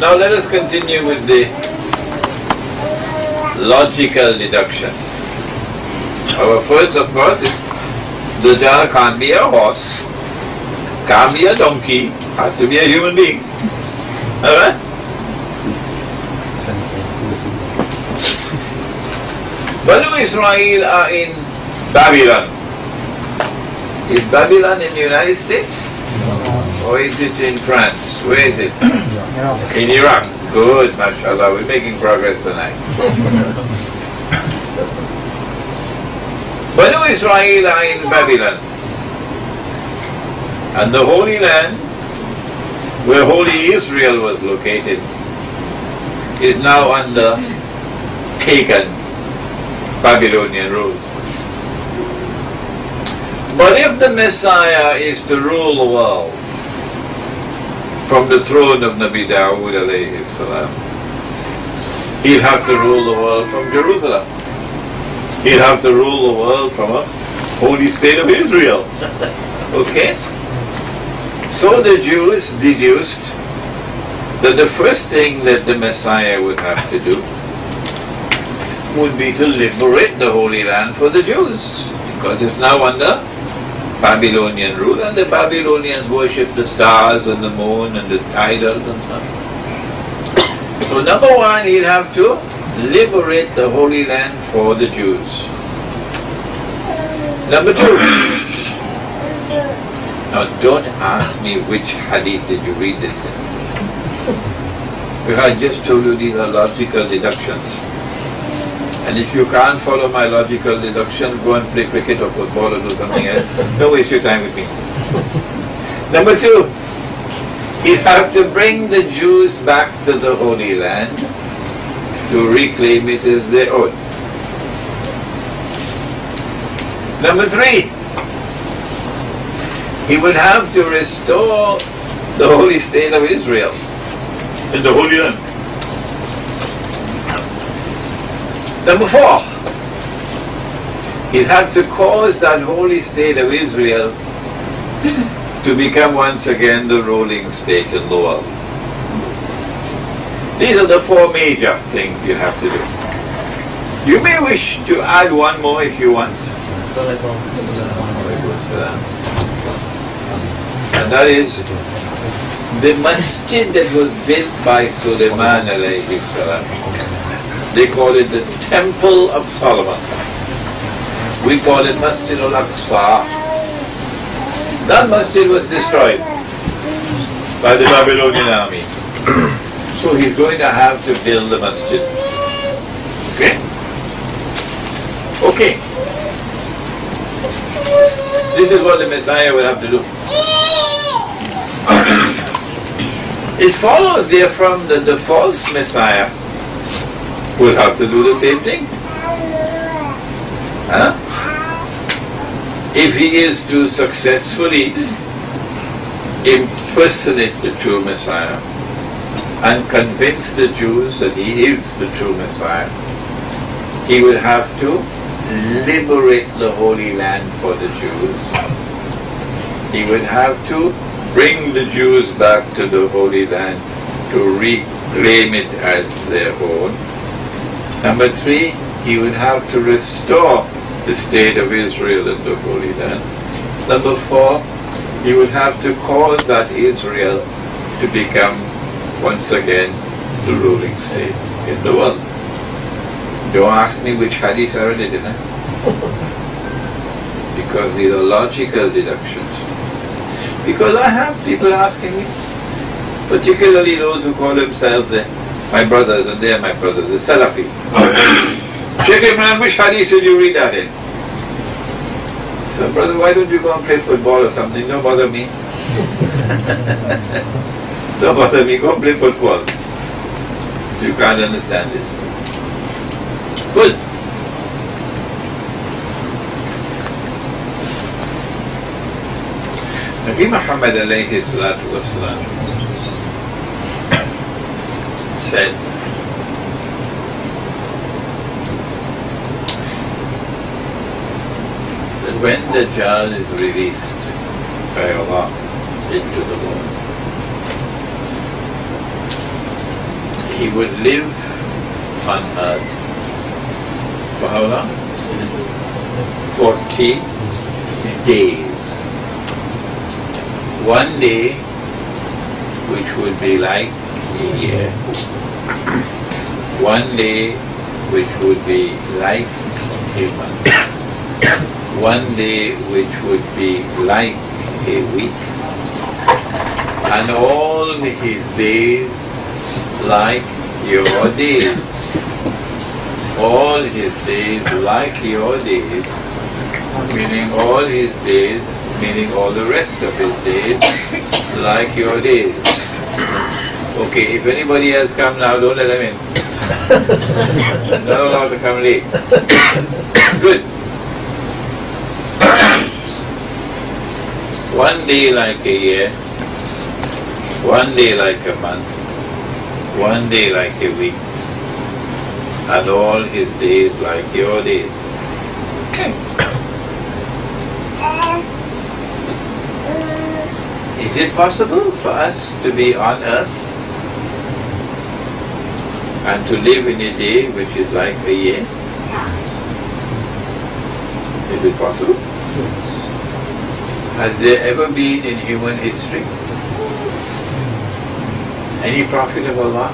Now let us continue with the logical deductions. Our first, of course, is Dajjal can't be a horse, can't be a donkey, has to be a human being. Alright? Banu Israel are in Babylon. Is Babylon in the United States? Or is it in France? Where is it? In Iraq. Good, mashallah. We're making progress tonight. Banu Israel are in Babylon. And the Holy Land, where Holy Israel was located, is now under pagan Babylonian rule. But if the Messiah is to rule the world from the throne of Nabi Dawood alayhi salam, he'll have to rule the world from Jerusalem. He'll have to rule the world from a holy state of Israel. Okay? So the Jews deduced that the first thing that the Messiah would have to do would be to liberate the Holy Land for the Jews, because it's now under Babylonian rule, and the Babylonians worship the stars and the moon and the idols and so on. So number one, he'll have to liberate the Holy Land for the Jews. Number two, now don't ask me which hadith did you read this in. Because I just told you these are logical deductions. And if you can't follow my logical deduction, go and play cricket or football or do something else. Don't waste your time with me. Number two, he'd have to bring the Jews back to the Holy Land to reclaim it as their own. Number three, he would have to restore the holy state of Israel in the Holy Land. Number four, he'd have to cause that holy state of Israel to become once again the ruling state in the world. These are the four major things you have to do. You may wish to add one more if you want. And that is the masjid that was built by Sulaiman alayhi salam. They call it the Temple of Solomon. We call it Masjid al-Aqsa. That masjid was destroyed by the Babylonian army. So he's going to have to build the masjid. Okay? Okay. This is what the Messiah will have to do. It follows therefrom that the false Messiah will have to do the same thing. Huh? If he is to successfully impersonate the true Messiah and convince the Jews that he is the true Messiah, he will have to liberate the Holy Land for the Jews. He would have to bring the Jews back to the Holy Land to reclaim it as their own. Number three, he would have to restore the state of Israel in the Holy Land. Number four, he would have to cause that Israel to become once again the ruling state in the world. Don't ask me which hadith I read it in, because these are logical deductions. Because I have people asking me, particularly those who call themselves my brothers, and they are my brothers, the Salafi. Sheikh Imran, which hadith did you read that in? So, brother, why don't you go and play football or something? Don't bother me. Don't bother me, go and play football. You can't understand this. Good. Nabi Muhammad alayhi salatu wasalam said that when Dajjal is released by Allah into the world, he would live on earth for how long? 40 days. One day which would be like a year. One day which would be like a month. One day which would be like a week. And all his days like your days. All his days like your days, meaning all his days, meaning all the rest of his days like your days. Okay, if anybody else come now, don't let them in. Not allowed to come late. Good. One day like a year, one day like a month, one day like a week, and all his days like your days. Okay. Is it possible for us to be on earth and to live in a day which is like a year? Is it possible? Has there ever been in human history any prophet of Allah,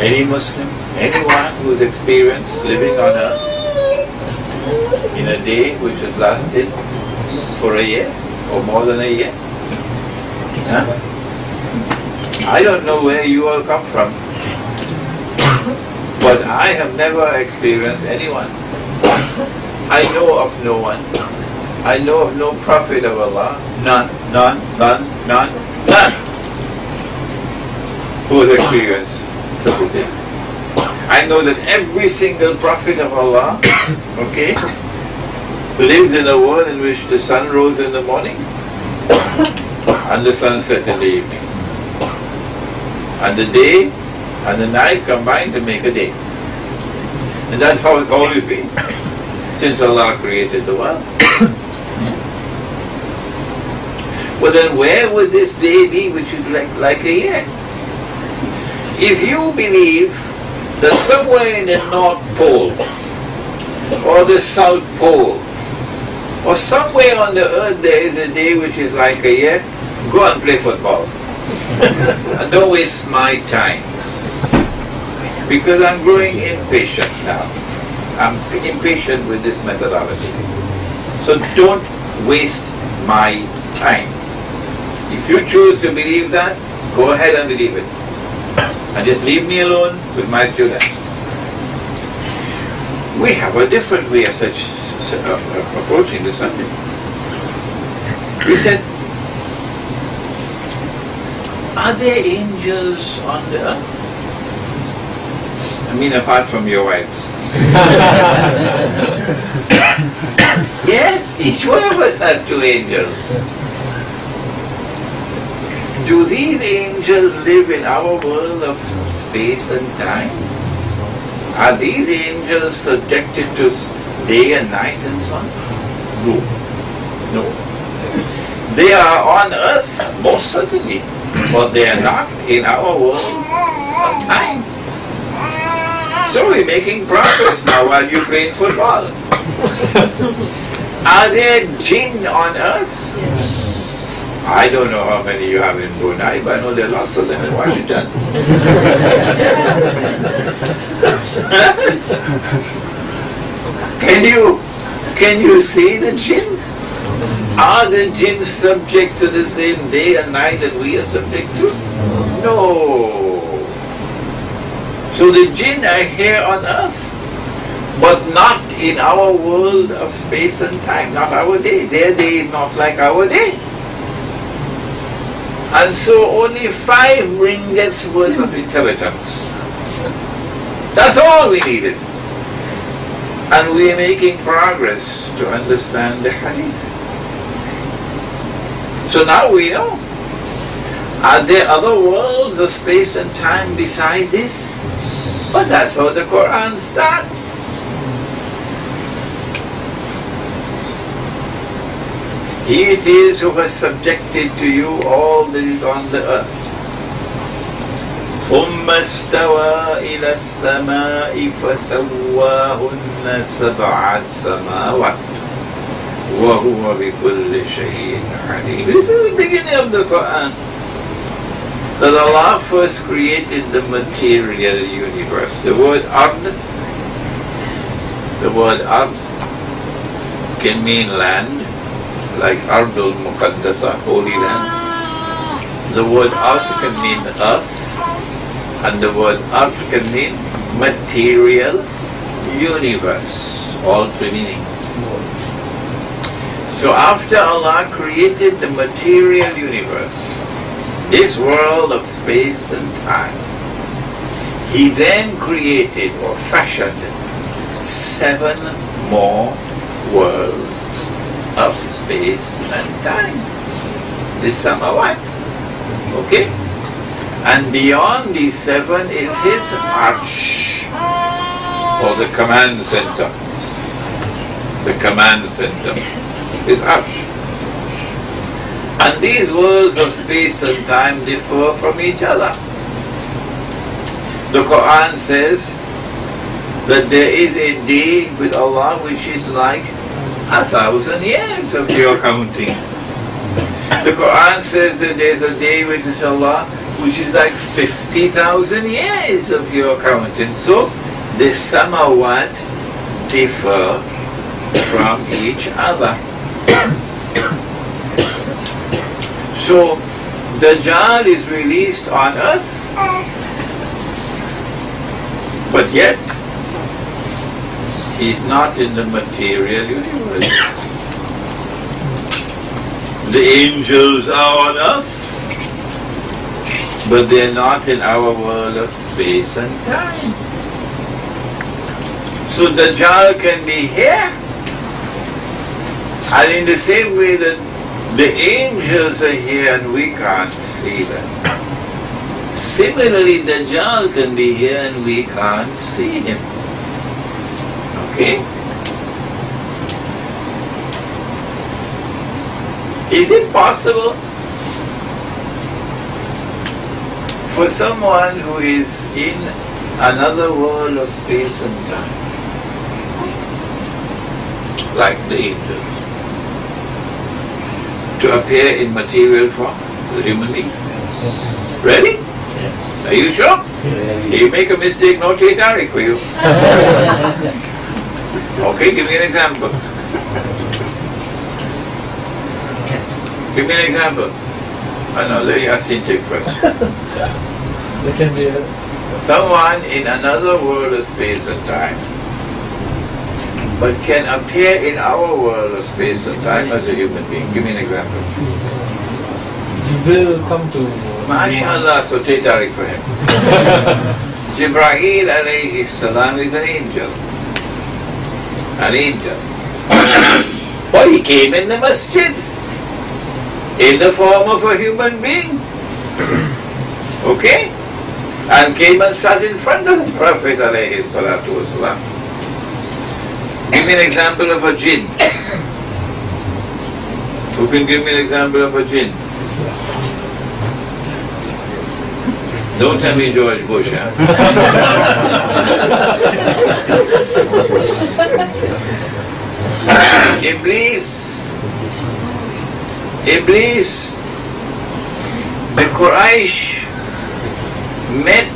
any Muslim, anyone who has experienced living on earth in a day which has lasted for a year or more than a year? Huh? I don't know where you all come from, but I have never experienced anyone. I know of no one. I know of no prophet of Allah, none, who has experienced such a thing. I know that every single prophet of Allah, okay, lived in a world in which the sun rose in the morning and the sun set in the evening. And the day and the night combined to make a day. And that's how it's always been, since Allah created the world. Well then where would this day be which is like a year? If you believe that somewhere in the North Pole or the South Pole or somewhere on the earth there is a day which is like a year, go and play football. And don't waste my time. Because I'm growing impatient now. I'm impatient with this methodology. So don't waste my time. If you choose to believe that, go ahead and believe it. And just leave me alone with my students. We have a different way of approaching the subject. We said, are there angels on the earth? I mean, apart from your wives. Yes, each one of us has two angels. Do these angels live in our world of space and time? Are these angels subjected to day and night and so on? No. No. They are on earth, most certainly, but they are not in our world of time. So we're making progress now while you're playing football. Are there jinn on earth? Yes. I don't know how many you have in Brunei, but I know there are lots of them in Washington. Can you see the jinn? Are the jinn subject to the same day and night that we are subject to? No. So the jinn are here on earth, but not in our world of space and time, not our day. Their day is not like our day. And so only 5 ringgits worth of intelligence. That's all we needed. And we are making progress to understand the hadith. So now we know. Are there other worlds of space and time beside this? But that's how the Quran starts. He it is who has subjected to you all that is on the earth. ثم استوى إلى السماء فسواهن سبع سماوات وهو بكل شيء عليم. This is the beginning of the Quran. That Allah first created the material universe. The word ard can mean land, like Ardul Muqaddasa, holy land. The word ard can mean earth, and the word ard can mean material universe. All three meanings. So after Allah created the material universe, this world of space and time, He then created or fashioned 7 more worlds of space and time. The samawat. Okay? And beyond these 7 is His arsh, or the command center. The command center. His arsh. And these worlds of space and time differ from each other. The Quran says that there is a day with Allah which is like 1,000 years of your counting. The Quran says that there is a day with Allah which is like 50,000 years of your counting. So the samawat differ from each other. So Dajjal is released on earth, but yet he's not in the material universe. The angels are on earth, but they're not in our world of space and time. So Dajjal can be here, and in the same way that the angels are here and we can't see them, similarly Dajjal can be here and we can't see him. Okay? Is it possible for someone who is in another world of space and time, like the angels, to appear in material form, the human being? Yes. Really? Yes. Are you sure? Yes. If you make a mistake, no dari for you. Okay, give me an example. Give me an example. No, let Yasin take first. There can be Someone in another world of space and time, but can appear in our world of space and time as a human being. Give me an example. Jibril come to MashaAllah, so take dari for him. Jibreel alayhi salam is an angel. An angel. But he came in the masjid in the form of a human being. Okay? And came and sat in front of the Prophet alayhi salatu wasalam. Give me an example of a jinn. Who can give me an example of a jinn? Don't tell me George Bush, huh? Iblis, the Quraysh met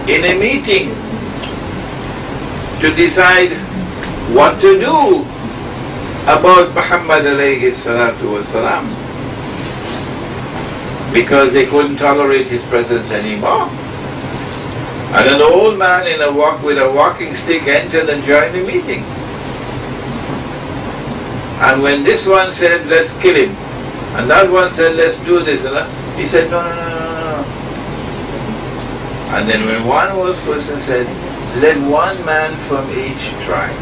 in a meeting to decide what to do about Muhammad alayhi salatu wasalam, because they couldn't tolerate his presence anymore. And an old man in a with a walking stick entered and joined the meeting. And when this one said, let's kill him, and that one said, let's do this, and he said, no. And then when one person said, let one man from each tribe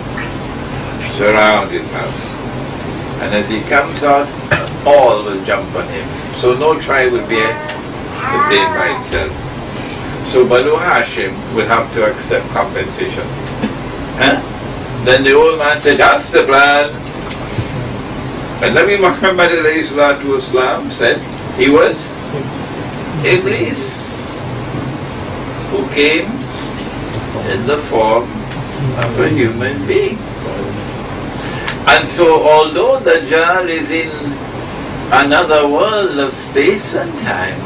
surround his house, and as he comes out, all will jump on him. So no tribe will be by itself. So Banu Hashim will have to accept compensation. Huh? Then the old man said, that's the plan. And Nabi Muhammad alayhi salatu wasalam said he was Iblis. came in the form of a human being. And so although Dajjal is in another world of space and time,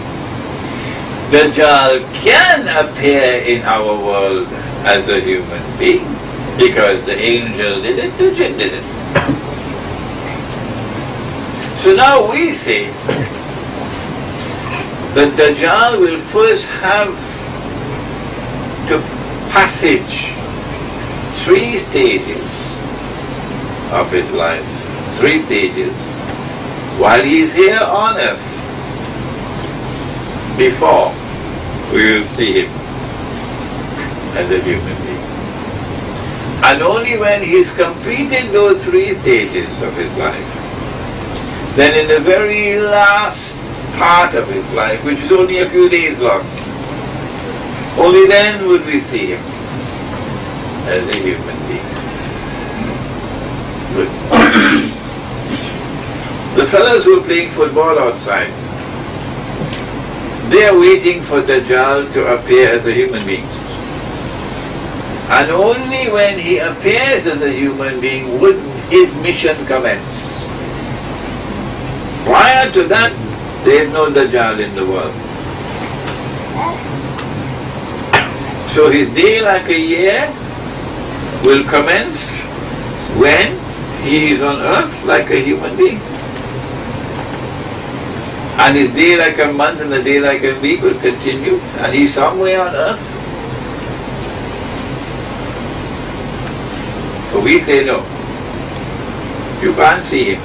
Dajjal can appear in our world as a human being, because the angel did it, the jinn did it. So now we say that Dajjal will first have to passage 3 stages of his life, 3 stages, while he is here on earth, before we will see him as a human being. And only when he has completed those 3 stages of his life, then in the very last part of his life, which is only a few days long, only then would we see him as a human being. Good. The fellows who are playing football outside, they are waiting for Dajjal to appear as a human being. And only when he appears as a human being would his mission commence. Prior to that, there is no Dajjal in the world. So his day like a year will commence when he is on earth like a human being. And his day like a month and the day like a week will continue, and he's somewhere on earth. So we say no. You can't see him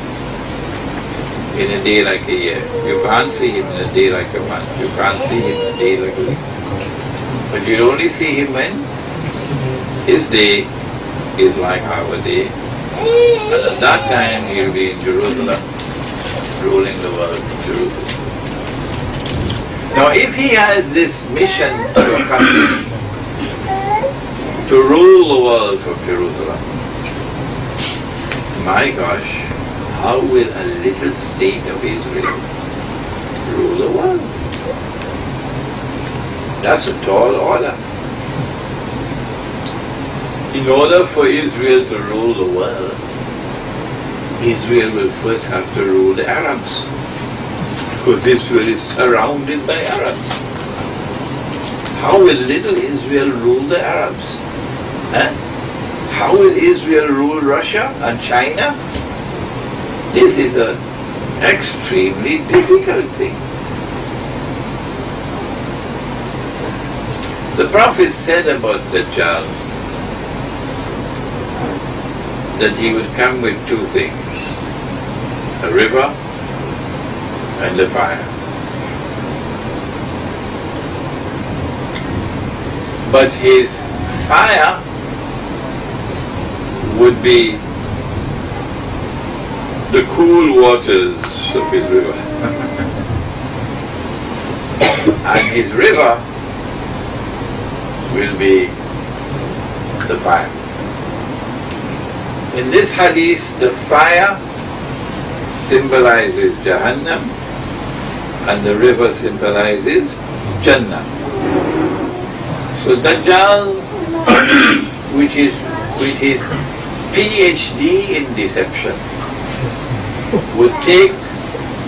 in a day like a year. You can't see him in a day like a month. You can't see him in a day like a week. But you'll only see him when his day is like our day. And at that time he'll be in Jerusalem, ruling the world from Jerusalem. Now if he has this mission to accomplish, to rule the world from Jerusalem, my gosh, how will a little state of Israel rule the world? That's a tall order. In order for Israel to rule the world, Israel will first have to rule the Arabs, because Israel is surrounded by Arabs. How will little Israel rule the Arabs? How will Israel rule Russia and China? This is an extremely difficult thing. The Prophet said about Dajjal that he would come with 2 things, a river and a fire. But his fire would be the cool waters of his river. And his river will be the fire. In this hadith, the fire symbolizes Jahannam and the river symbolizes Jannah. So Dajjal, which is with his PhD in deception, would take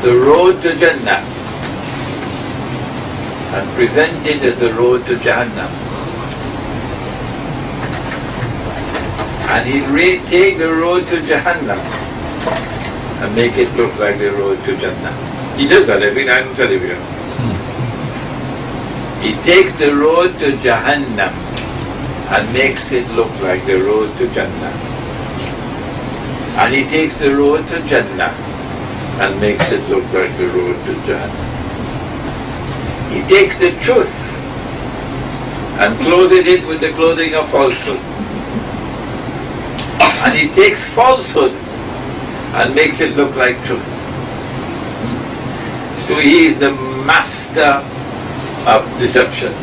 the road to Jannah and present it as the road to Jahannam. And he'd take the road to Jahannam and make it look like the road to Jannah. He does that every night on television. He takes the road to Jahannam and makes it look like the road to Jannah. And he takes the road to Jannah and makes it look like the road to Jahannam. He takes the truth and clothes it with the clothing of falsehood. And he takes falsehood and makes it look like truth. So he is the master of deception.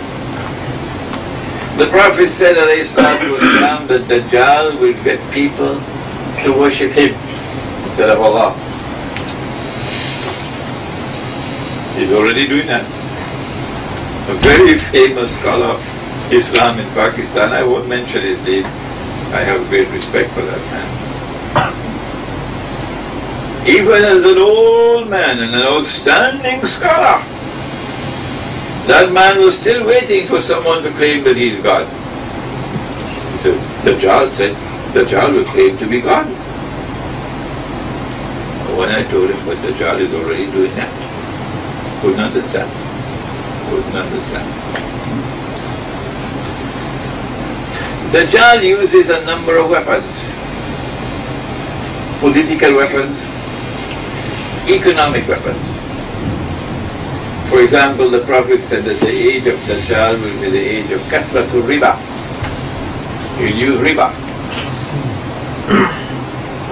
The Prophet said والسلام, that Dajjal will get people to worship him instead of Allah. He's already doing that. A very famous scholar Islam in Pakistan. I won't mention his name. I have great respect for that man. Even as an old man and an outstanding scholar, that man was still waiting for someone to claim that he's God. So Dajjal said, Dajjal will claim to be God. When I told him, but Dajjal is already doing that, couldn't understand. Couldn't understand. Dajjal uses a number of weapons. Political weapons, economic weapons. For example, the Prophet said that the age of Dajjal will be the age of kathratul riba. He'll use riba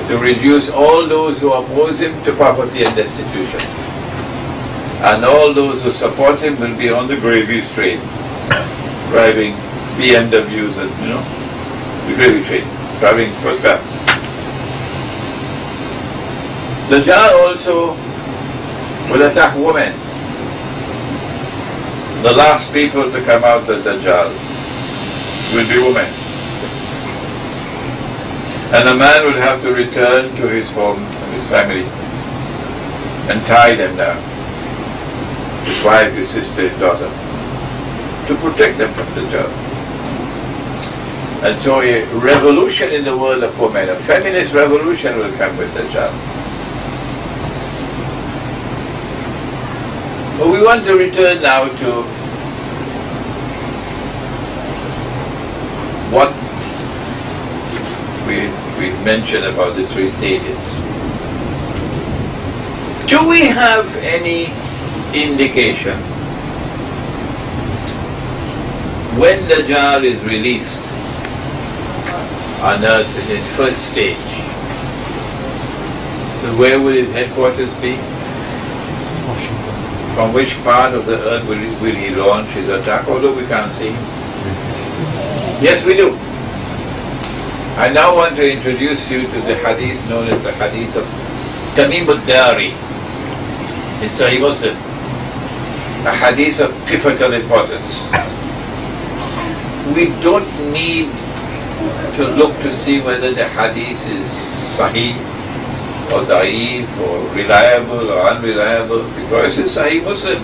to reduce all those who oppose him to poverty and destitution. And all those who support him will be on the gravy train, driving BMWs and, the gravy train, driving first class. Dajjal also will attack women. The last people to come out of Dajjal will be women. And a man will have to return to his home and his family and tie them down. His wife, his sister, his daughter, to protect them from Dajjal. And so a revolution in the world of women, a feminist revolution will come with Dajjal. But we want to return now to what we mentioned about the three stages. Do we have any indication when Dajjal is released on earth in his first stage? Where will his headquarters be? From which part of the earth will he launch his attack, although we can't see him? Yes, we do. I now want to introduce you to the hadith known as the hadith of dari. It's Sahih Muslim, a hadith of pivotal importance. We don't need to look to see whether the hadith is Sahih or da'if or reliable or unreliable, because it's Sahih Muslim.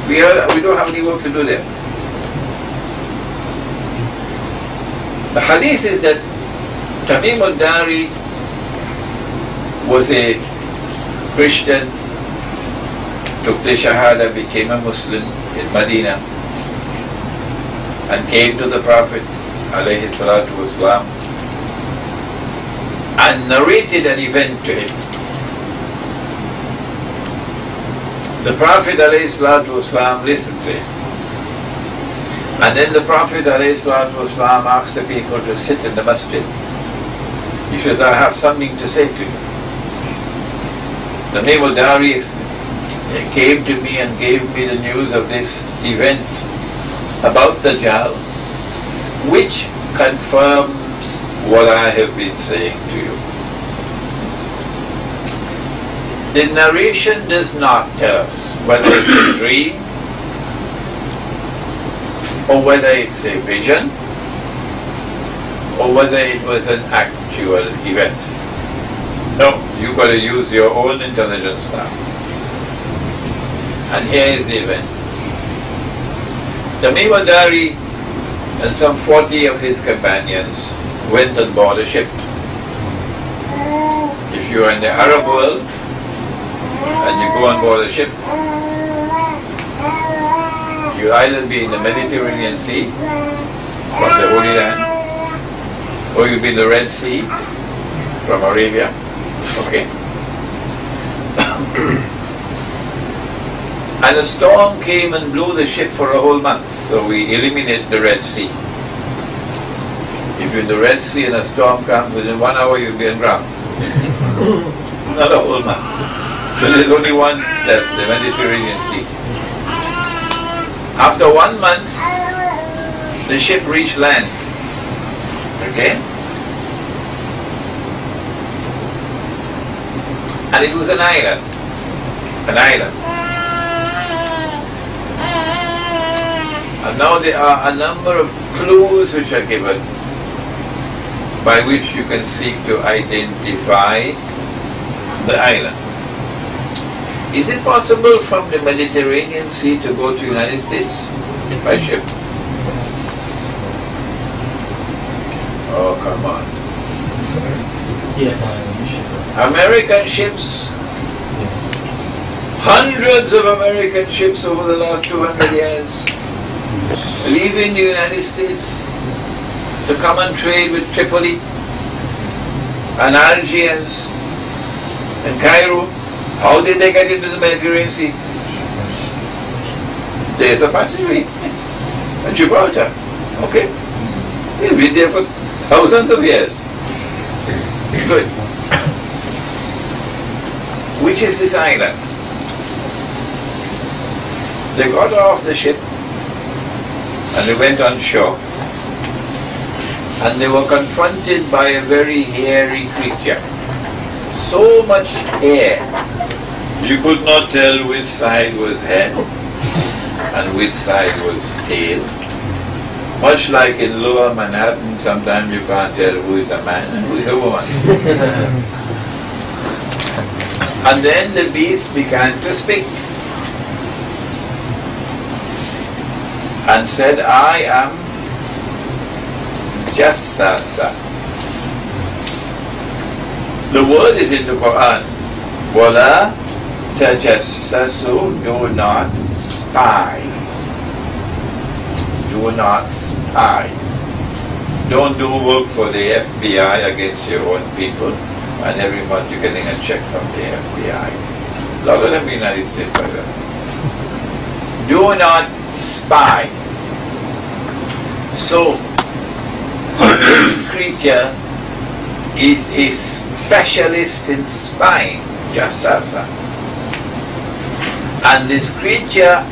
We don't have any work to do there. The hadith is that dari was a Christian, took the Shahada, became a Muslim in Medina, and came to the Prophet alayhi salatu wasalam and narrated an event to him. The Prophet alayhi salatu wasalam listened to him. And then the Prophet ﷺ asked the people to sit in the masjid. He says, I have something to say to you. The dari came to me and gave me the news of this event about Dajjal, which confirms what I have been saying to you. The narration does not tell us whether it's a dream or whether it's a vision, or whether it was an actual event. No, you've got to use your own intelligence now. And here is the event. Dari and some 40 of his companions went on board a ship. If you are in the Arab world and you go on board a ship, you either be in the Mediterranean Sea from the Holy Land, or you'll be in the Red Sea from Arabia. Okay. And a storm came and blew the ship for a whole month, so we eliminate the Red Sea. If you're in the Red Sea and a storm comes, within 1 hour you'll be on ground. Not a whole month. So there's only one left, the Mediterranean Sea. After 1 month, the ship reached land. Okay? And it was an island. An island. And now there are a number of clues which are given by which you can seek to identify the island. Is it possible from the Mediterranean Sea to go to the United States by ship? Oh, come on. Yes. American ships, hundreds of American ships over the last 200 years, leaving the United States to come and trade with Tripoli and Algiers and Cairo. How did they get into the Mediterranean Sea? There's a passageway at Gibraltar. Okay. They've been there for thousands of years. Good. Which is this island? They got off the ship and they went on shore. And they were confronted by a very hairy creature. So much hair, you could not tell which side was head and which side was tail. Much like in lower Manhattan, sometimes you can't tell who is a man and who is a woman. And then the beast began to speak and said, I am Jassasa. The word is in the Quran. Wala tajassasu, do not spy. Do not spy. Don't do work for the FBI against your own people, and every month you're getting a check from the FBI. A lot of them in the United States like that. Do not spy. So, this creature is a specialist in spying, Jassasa. And this creature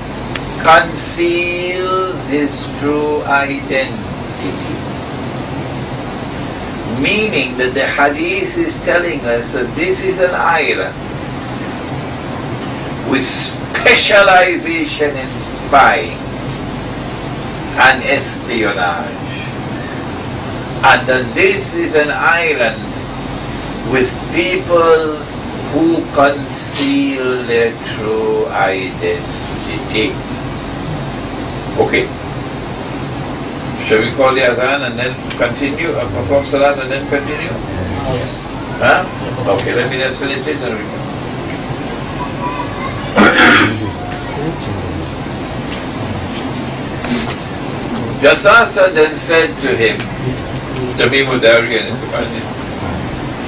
conceals his true identity. Meaning that the hadith is telling us that this is an island with specialization in spying and espionage. And that this is an island with people who conceal their true identity. Okay. Shall we call the azan and then continue, perform salat and then continue? Yes. Huh? Okay, let me just finish it and we can. Jassasa then said to him, the Dari and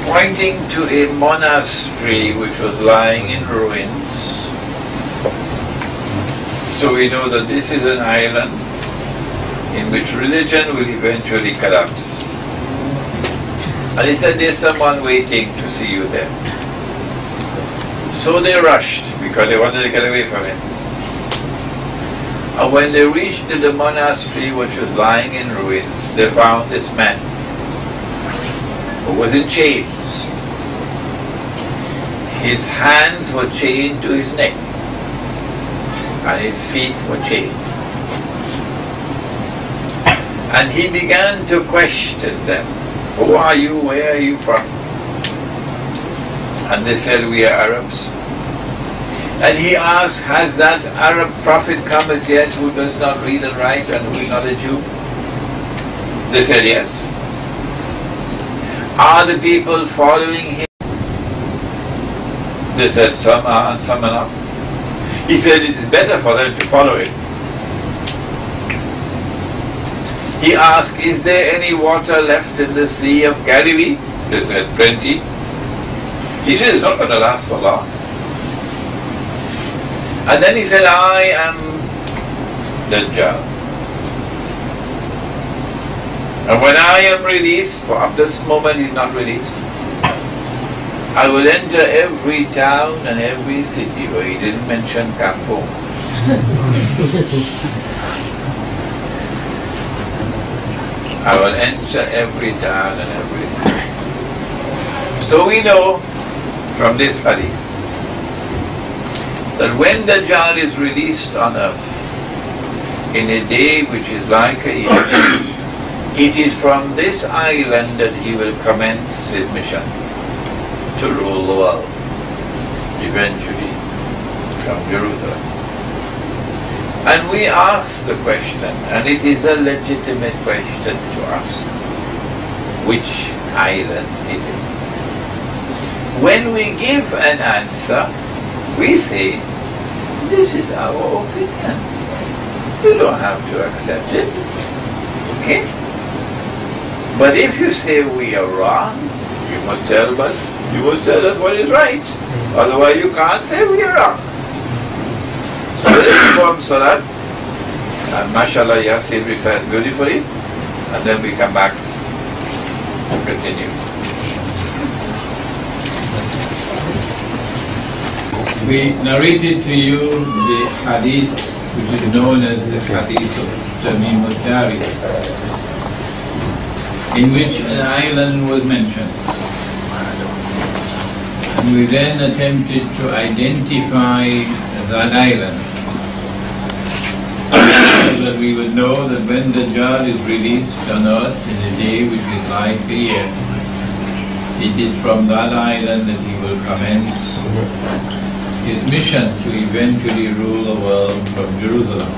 pointing to a monastery which was lying in ruins. So we know that this is an island in which religion will eventually collapse. And he said, there's someone waiting to see you there. So they rushed because they wanted to get away from him. And when they reached to the monastery which was lying in ruins, they found this man who was in chains. His hands were chained to his neck and his feet were chained. And he began to question them. Who are you? Where are you from? And they said, we are Arabs. And he asked, has that Arab prophet come as yet who does not read and write and who is not a Jew? They said, yes. Are the people following him? They said, some are and some are not. He said, it is better for them to follow him. He asked, is there any water left in the Sea of Galilee? They said, plenty. He said, it's not going to last for long. And then he said, I am Dajjal. And when I am released, for up to this moment he's not released, I will enter every town and every city where he didn't mention Kampong. I will enter every town and every city. So we know from this hadith that when Dajjal is released on earth, in a day which is like a year. It is from this island that he will commence his mission to rule the world, eventually from Jerusalem. And we ask the question, and it is a legitimate question to ask, which island is it? When we give an answer, we say, this is our opinion. You don't have to accept it. Okay? But if you say we are wrong, you must tell us what is right. Otherwise you can't say we are wrong. So let's perform salat, and mashallah Yasir recites beautifully, and then we come back to continue. We narrated to you the hadith which is known as the hadith of Dari, in which an island was mentioned. And we then attempted to identify that island, so that we would know that when Dajjal is released on earth in a day which is like a year, it is from that island that he will commence his mission to eventually rule the world from Jerusalem,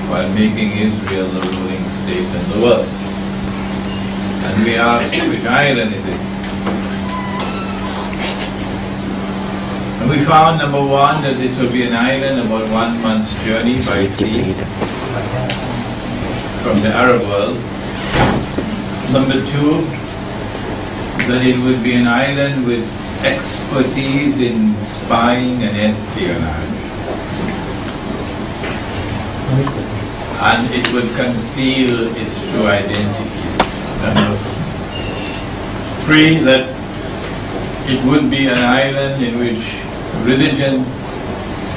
while making Israel the ruling state in the world. And we asked, which island is it? And we found, number one, that this will be an island about 1 month's journey by sea from the Arab world. Number two, that it would be an island with expertise in spying and espionage, and it would conceal its true identity. Number three, that it would be an island in which religion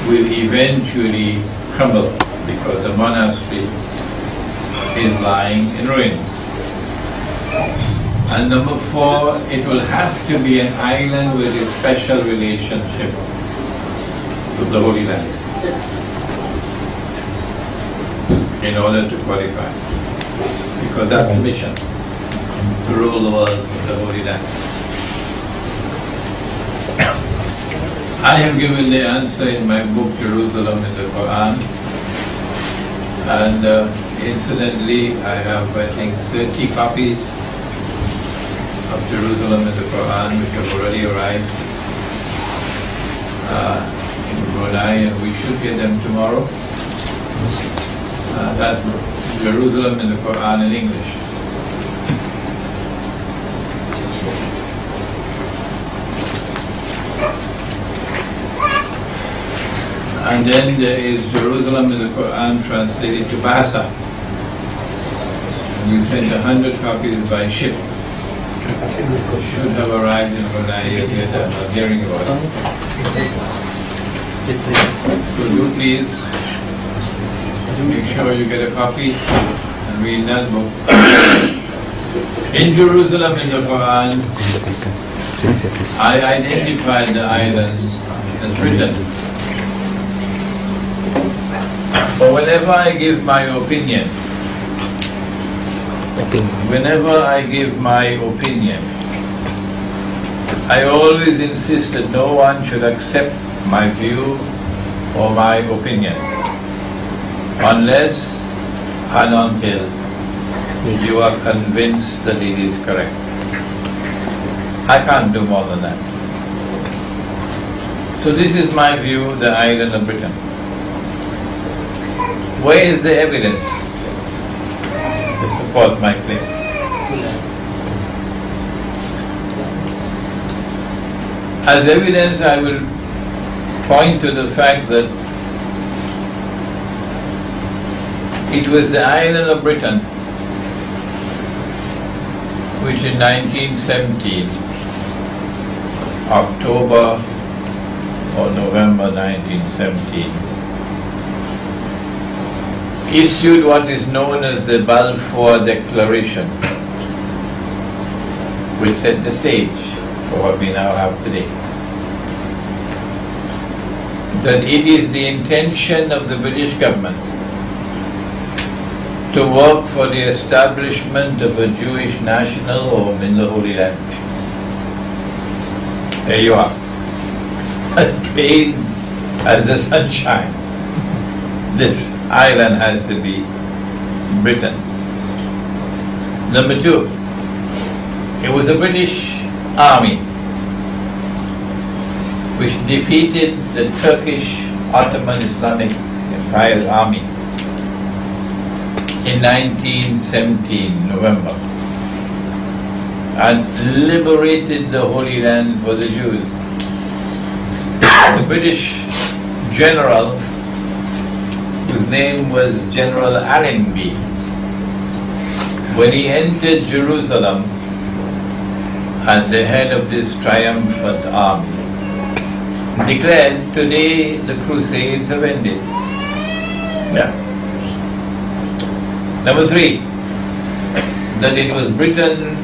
will eventually crumble because the monastery is lying in ruins. And number four, it will have to be an island with a special relationship with the Holy Land in order to qualify. Because that's the mission, to rule the world with the Holy Land. I have given the answer in my book, Jerusalem in the Quran. And incidentally, I have, I think, 30 copies of Jerusalem in the Quran which have already arrived in Brunei, and we should get them tomorrow. That's Jerusalem in the Quran in English. And then there is Jerusalem in the Quran translated to Bahasa. And we sent 100 copies by ship. Should have arrived in Brunei yet, I'm not hearing about it. So do please make sure you get a copy and read that book. In Jerusalem in the Quran, I identified the islands as written. But whenever I give my opinion, I always insist that no one should accept my view or my opinion unless and until you are convinced that it is correct. I can't do more than that. So this is my view, the island of Britain. Where is the evidence to support my claim? As evidence, I will point to the fact that it was the island of Britain which in 1917, October or November 1917, issued what is known as the Balfour Declaration, which set the stage for what we now have today. That it is the intention of the British government to work for the establishment of a Jewish national home in the Holy Land. There you are. As plain as the sunshine. This island has to be Britain. Number 2, it was the British army which defeated the Turkish Ottoman Islamic Empire's army in 1917, November, and liberated the Holy Land for the Jews. The British general, whose name was General Allenby, when he entered Jerusalem at the head of this triumphant army, declared, "Today the Crusades have ended." Yeah. Number 3, that it was Britain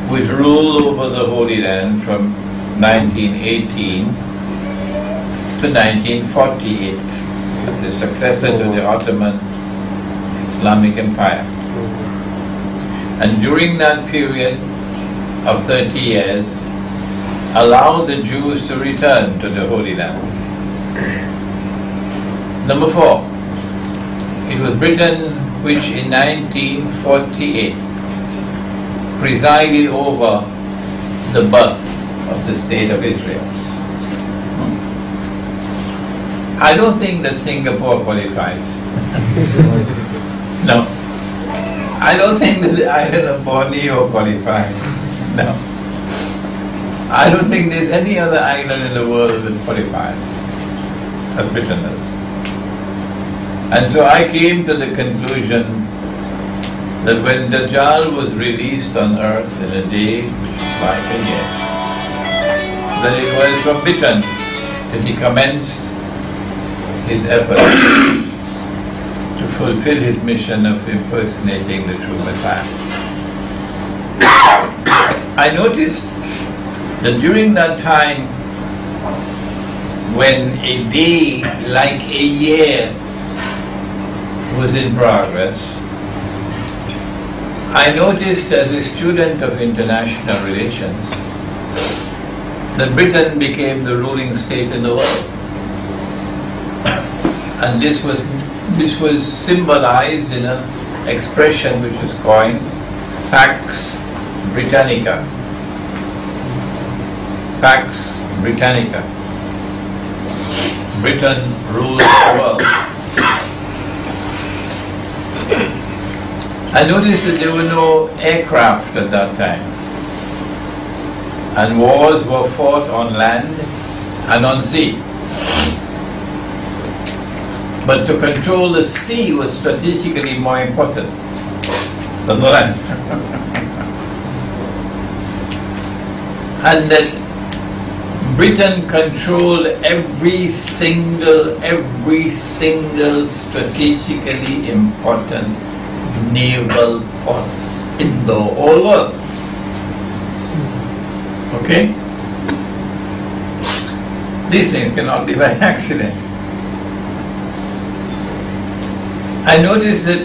which ruled over the Holy Land from 1918 to 1948, the successor to the Ottoman Islamic Empire. And during that period of 30 years, allowed the Jews to return to the Holy Land. Number 4, it was Britain which in 1948 presided over the birth of the State of Israel. I don't think that Singapore qualifies. No. I don't think that the island of Borneo qualifies. No. I don't think there's any other island in the world that qualifies as Britain does. And so I came to the conclusion that when Dajjal was released on earth in a day like a year, that it was from Britain that he commenced his efforts to fulfill his mission of impersonating the true Messiah. I noticed that during that time, when a day like a year was in progress, I noticed as a student of international relations that Britain became the ruling state in the world. And this was symbolized in an expression which was coined Pax Britannica. Pax Britannica. Britain rules the world. I noticed that there were no aircraft at that time, and wars were fought on land and on sea. But to control the sea was strategically more important than the land. And that Britain controlled every single strategically important naval port in the whole world. Okay? These things cannot be by accident. I noticed that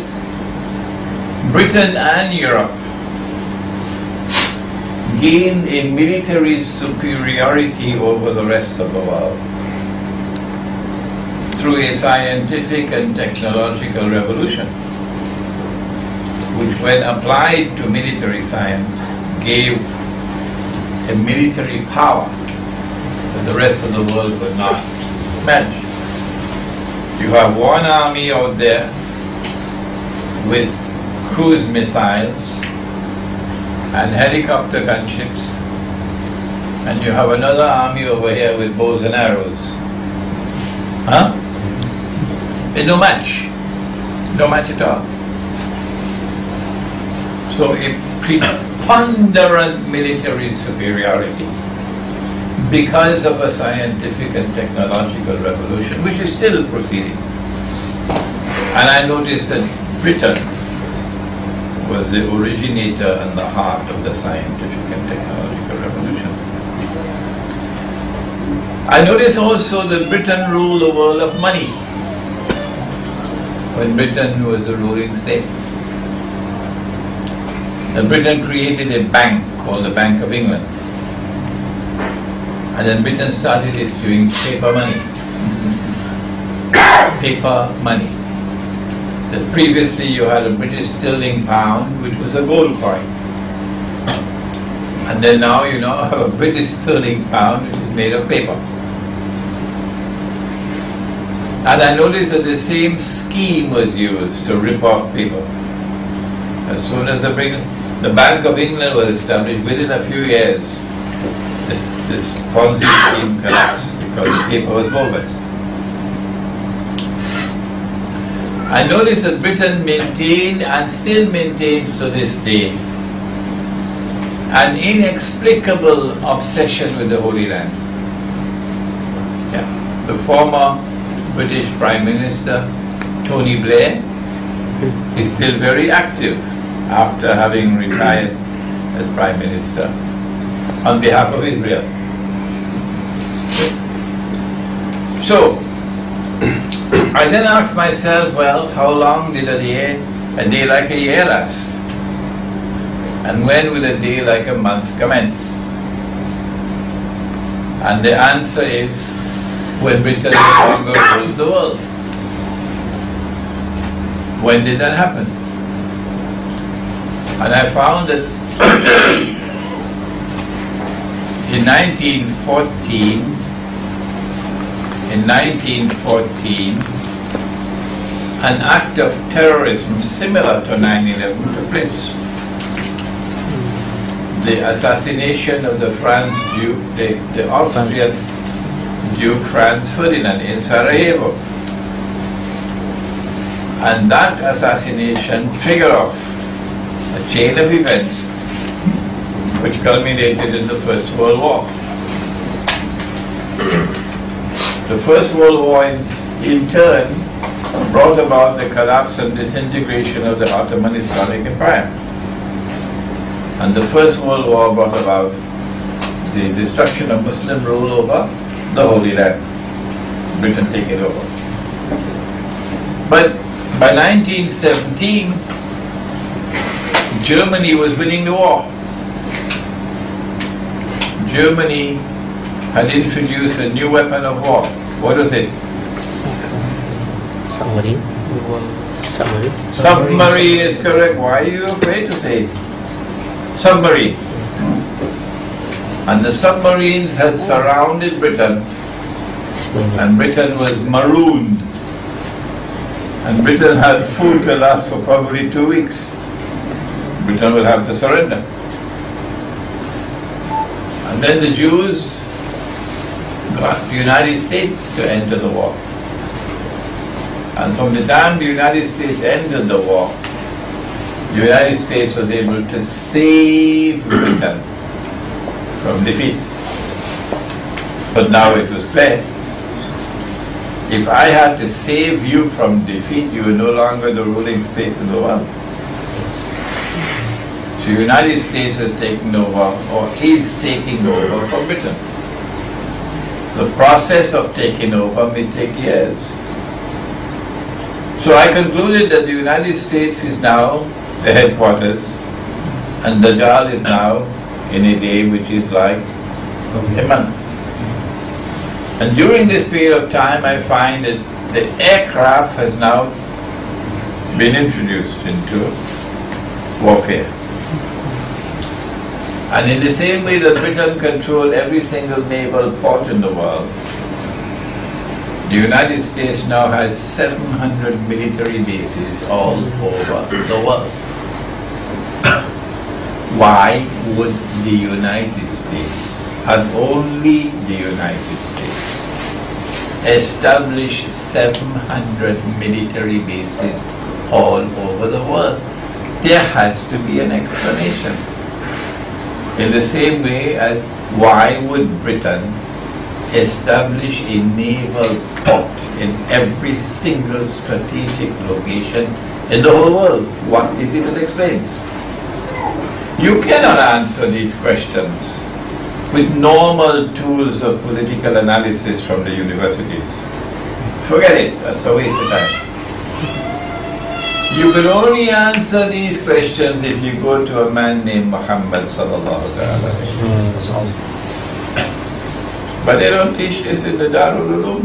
Britain and Europe gained a military superiority over the rest of the world through a scientific and technological revolution, which when applied to military science gave a military power that the rest of the world could not match. You have one army out there with cruise missiles and helicopter gunships, and you have another army over here with bows and arrows. Huh? There's no match. No match at all. So a preponderant military superiority because of a scientific and technological revolution, which is still proceeding. And I noticed that Britain was the originator and the heart of the scientific and technological revolution. I noticed also that Britain ruled the world of money. when Britain was the ruling state. And Britain created a bank called the Bank of England. And then Britain started issuing paper money. Paper money. That previously you had a British sterling pound, which was a gold coin. And then now you now have a British sterling pound, which is made of paper. And I noticed that the same scheme was used to rip off paper. As soon as the Bank of England was established, within a few years, this Ponzi scheme collapsed because the paper was bogus. I noticed that Britain maintained and still maintains to this day an inexplicable obsession with the Holy Land. Yeah. The former British Prime Minister, Tony Blair, is still very active after having retired as Prime Minister on behalf of Israel. So, I then asked myself, well, how long did a day like a year last? And when will a day like a month commence? And the answer is, when Britain no longer rules the world. When did that happen? And I found that in 1914, an act of terrorism similar to 9/11 took place. The assassination of the Austrian Duke Franz Ferdinand in Sarajevo. And that assassination triggered off a chain of events which culminated in the First World War. The First World War in turn brought about the collapse and disintegration of the Ottoman Islamic Empire. And the First World War brought about the destruction of Muslim rule over the Holy Land. Britain taking over. But by 1917, Germany was winning the war. Germany had introduced a new weapon of war. What was it? Submarine. Submarine is correct. Why are you afraid to say it? Submarine. And the submarines had surrounded Britain, and Britain was marooned. And Britain had food to last for probably 2 weeks. Britain will have to surrender. And then the Jews got the United States to enter the war. And from the time the United States entered the war, the United States was able to save Britain from defeat. But now it was clear, if I had to save you from defeat, you were no longer the ruling state in the world. So the United States has taken over, or is taking over from Britain. The process of taking over may take years. So I concluded that the United States is now the headquarters, and Dajjal is now in a day which is like a month. And during this period of time, I find that the aircraft has now been introduced into warfare. And in the same way that Britain controlled every single naval port in the world, the United States now has 700 military bases all over the world. Why would the United States, and only the United States, establish 700 military bases all over the world? There has to be an explanation. In the same way as why would Britain establish a naval port in every single strategic location in the whole world? What is it that explains? You cannot answer these questions with normal tools of political analysis from the universities. Forget it, that's a waste of time. You will only answer these questions if you go to a man named Muhammad sallallahu alaihi wasallam. But they don't teach this in the Darul Uloom.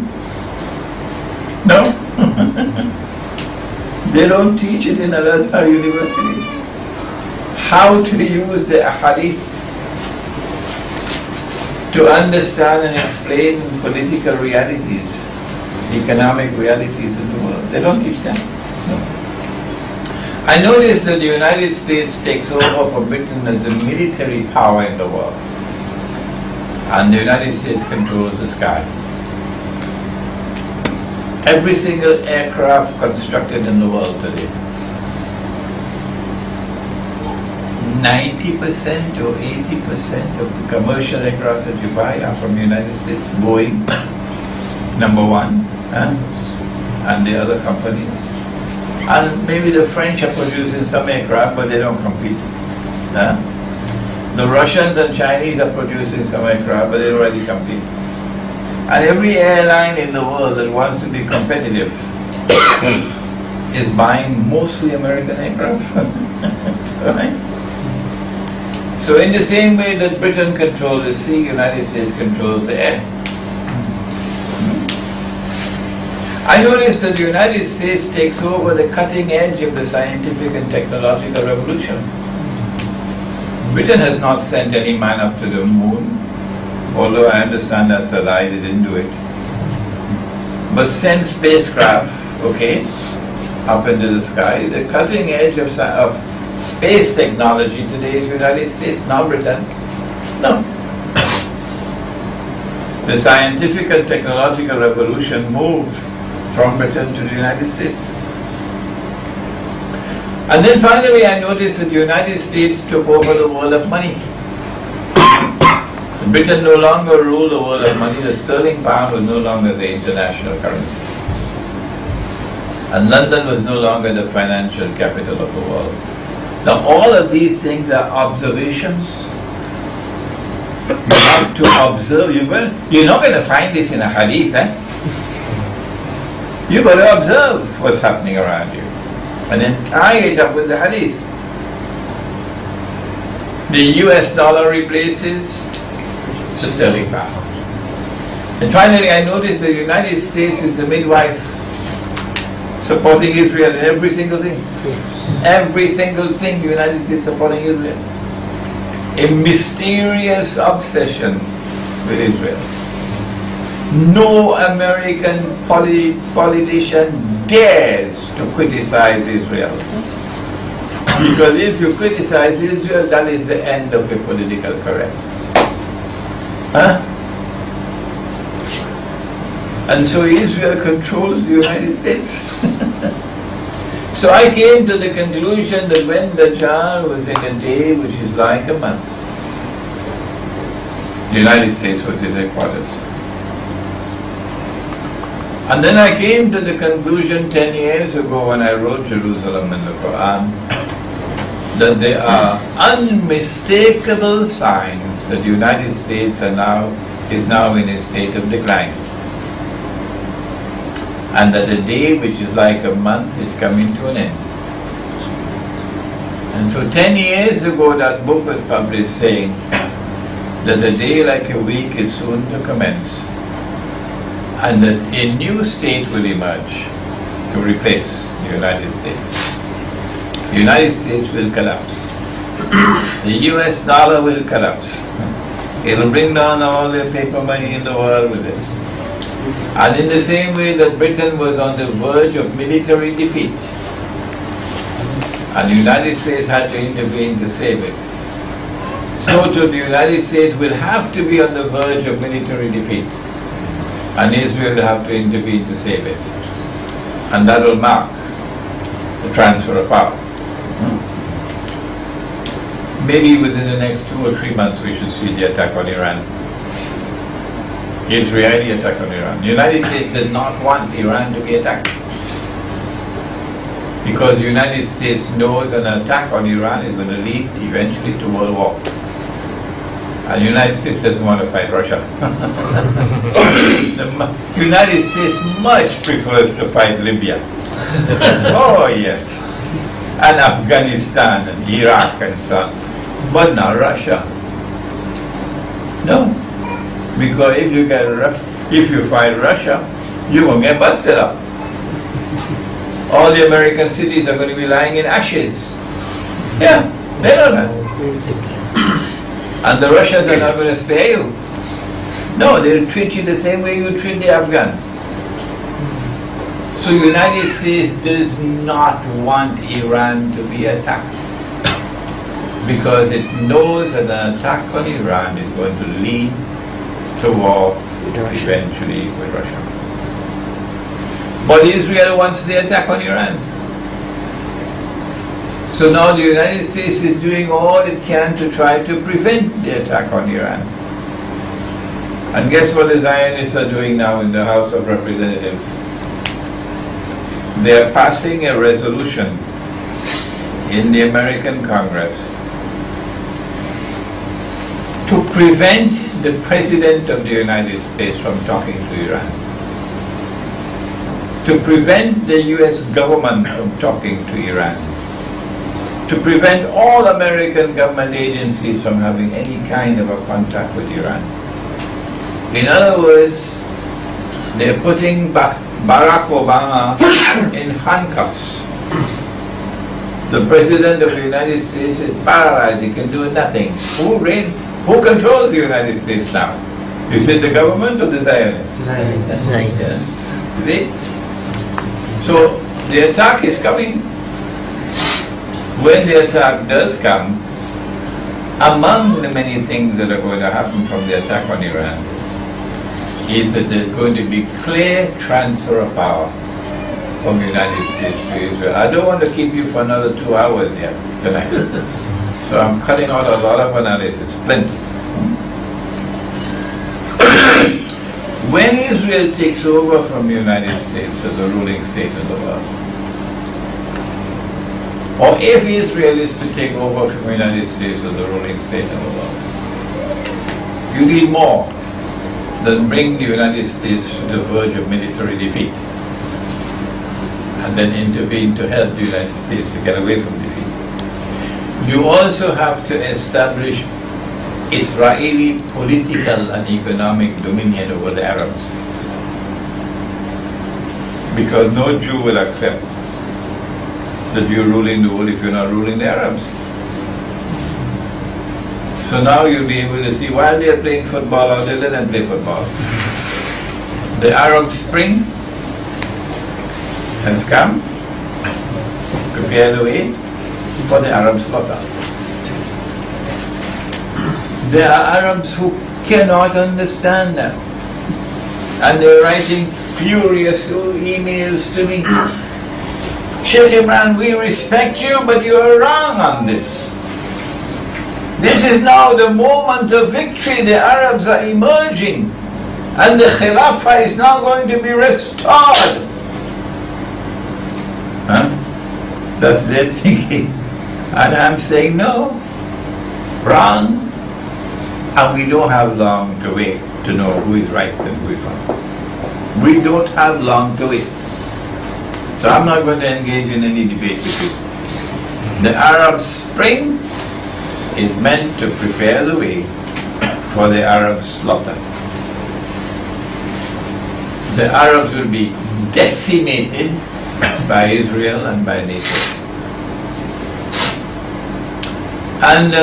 No. They don't teach it in Al-Azhar University. How to use the ahadith to understand and explain political realities, economic realities in the world. They don't teach that. No. I noticed that the United States takes over from Britain as the military power in the world. And the United States controls the sky. Every single aircraft constructed in the world today, 90% or 80% of the commercial aircraft that you buy are from the United States. Boeing, number one, and the other companies. And maybe the French are producing some aircraft, but they don't compete. The Russians and Chinese are producing some aircraft, but they don't really compete. And every airline in the world that wants to be competitive is buying mostly American aircraft. Right? So in the same way that Britain controls the sea, United States controls the air. I noticed that the United States takes over the cutting edge of the scientific and technological revolution. Britain has not sent any man up to the moon, although I understand that's a lie, they didn't do it. But sent spacecraft, okay, up into the sky. The cutting edge of space technology today is the United States, not Britain. No. The scientific and technological revolution moved from Britain to the United States. And then finally I noticed that the United States took over the world of money. Britain no longer ruled the world of money. The sterling pound was no longer the international currency. And London was no longer the financial capital of the world. Now all of these things are observations. You have to observe. You're not going to find this in a hadith, You've got to observe what's happening around you and then tie it up with the hadith. The US dollar replaces the sterling pound. And finally I noticed the United States is the midwife supporting Israel in every single thing. Every single thing the United States supporting Israel. A mysterious obsession with Israel. No American politician dares to criticize Israel. Because if you criticize Israel, that is the end of your political career. And so Israel controls the United States. So I came to the conclusion that when Dajjal was in a day which is like a month, the United States was his headquarters. And then I came to the conclusion 10 years ago when I wrote Jerusalem in the Quran, that there are unmistakable signs that the United States is now in a state of decline. And that a day which is like a month is coming to an end. And so 10 years ago that book was published saying that a day like a week is soon to commence, and that a new state will emerge to replace the United States. The United States will collapse. The US dollar will collapse. It'll bring down all the paper money in the world with it. And in the same way that Britain was on the verge of military defeat, and the United States had to intervene to save it, so too the United States will have to be on the verge of military defeat, and Israel will have to intervene to save it. And that will mark the transfer of power. Maybe within the next 2 or 3 months we should see the attack on Iran. Israeli attack on Iran. The United States does not want Iran to be attacked. Because the United States knows an attack on Iran is going to lead eventually to World War. And the United States doesn't want to fight Russia. The United States much prefers to fight Libya. Oh yes. and Afghanistan and Iraq and so on, but not Russia. No, because if you fight Russia, you're going to get busted up. All the American cities are going to be lying in ashes. Yeah, they know that. And the Russians are not going to spare you. No, they'll treat you the same way you treat the Afghans. So the United States does not want Iran to be attacked, because it knows that an attack on Iran is going to lead to war eventually with Russia. But Israel wants the attack on Iran. So now the United States is doing all it can to try to prevent the attack on Iran. And guess what the Zionists are doing now in the House of Representatives? They are passing a resolution in the American Congress to prevent the President of the United States from talking to Iran, to prevent the US government from talking to Iran, to prevent all American government agencies from having any kind of a contact with Iran. In other words, they're putting Barack Obama in handcuffs. The President of the United States is paralyzed, he can do nothing. Who controls the United States now? Is it the government or the Zionists? Zionists. See? So the attack is coming. When the attack does come, among the many things that are going to happen from the attack on Iran is that there's going to be clear transfer of power from the United States to Israel. I don't want to keep you for another 2 hours yet tonight. So I'm cutting out a lot of analysis, plenty. When Israel takes over from the United States as the ruling state in the world, or if Israel is to take over from the United States as the ruling state in the world, you need more than bring the United States to the verge of military defeat and then intervene to help the United States to get away from defeat. You also have to establish Israeli political and economic dominion over the Arabs, because no Jew will accept that you're ruling the world if you're not ruling the Arabs. So now you'll be able to see, while they're playing football out there, let them play football. The Arab Spring has come, prepare the way for the Arab slaughter. There are Arabs who cannot understand that, and they're writing furious emails to me. Sheikh Imran, we respect you, but you are wrong on this. This is now the moment of victory. The Arabs are emerging, and the Khilafah is now going to be restored. Huh? That's their thinking. And I'm saying no, wrong. And we don't have long to wait to know who is right and who is wrong. We don't have long to wait. So I'm not going to engage in any debate with you. The Arab Spring is meant to prepare the way for the Arab slaughter. The Arabs will be decimated by Israel and by NATO. And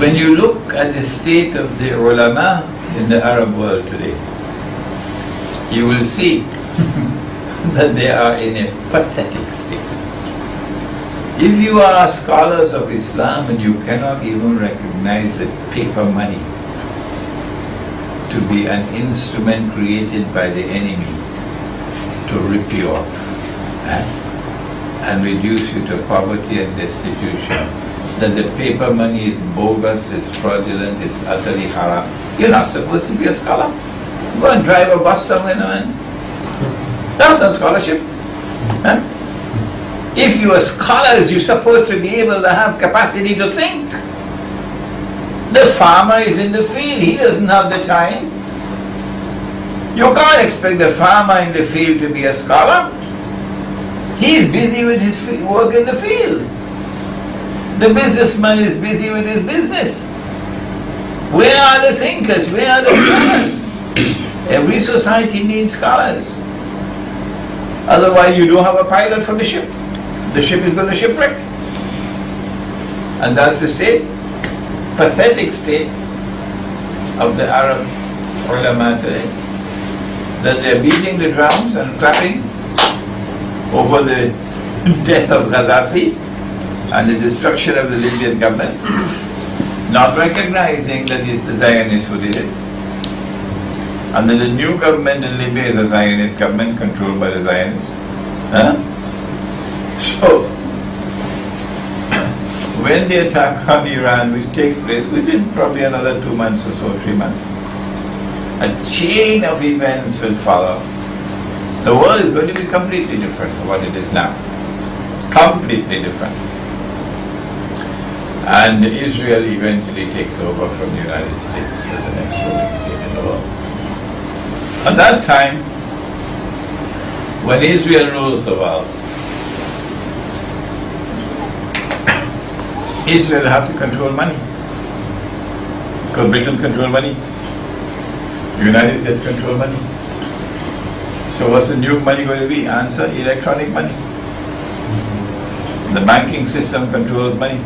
when you look at the state of the ulama in the Arab world today, you will see that they are in a pathetic state. If you are scholars of Islam and you cannot even recognize the paper money to be an instrument created by the enemy to rip you off and reduce you to poverty and destitution, that the paper money is bogus, is fraudulent, is utterly haram, you're not supposed to be a scholar. Go and drive a bus somewhere, man. That's not scholarship. Huh? If you are scholars, you're supposed to be able to have capacity to think. The farmer is in the field, he doesn't have the time. You can't expect the farmer in the field to be a scholar. He's busy with his work in the field. The businessman is busy with his business. Where are the thinkers? Where are the scholars? Every society needs scholars. Otherwise you don't have a pilot for the ship. The ship is going to shipwreck. And that's the state, pathetic state of the Arab ulama today. That they're beating the drums and clapping over the death of Gaddafi and the destruction of the Libyan government, not recognizing that it's the Zionists who did it. And then the new government in Libya is a Zionist government controlled by the Zionists. So, when the attack on Iran, which takes place within probably another 2 months or so, 3 months, a chain of events will follow. The world is going to be completely different from what it is now. Completely different. And Israel eventually takes over from the United States as the next ruling state in the world. At that time, when Israel rules the world, Israel have to control money. Because Britain control money. The United States control money. So what's the new money going to be? Answer, electronic money. The banking system controls money.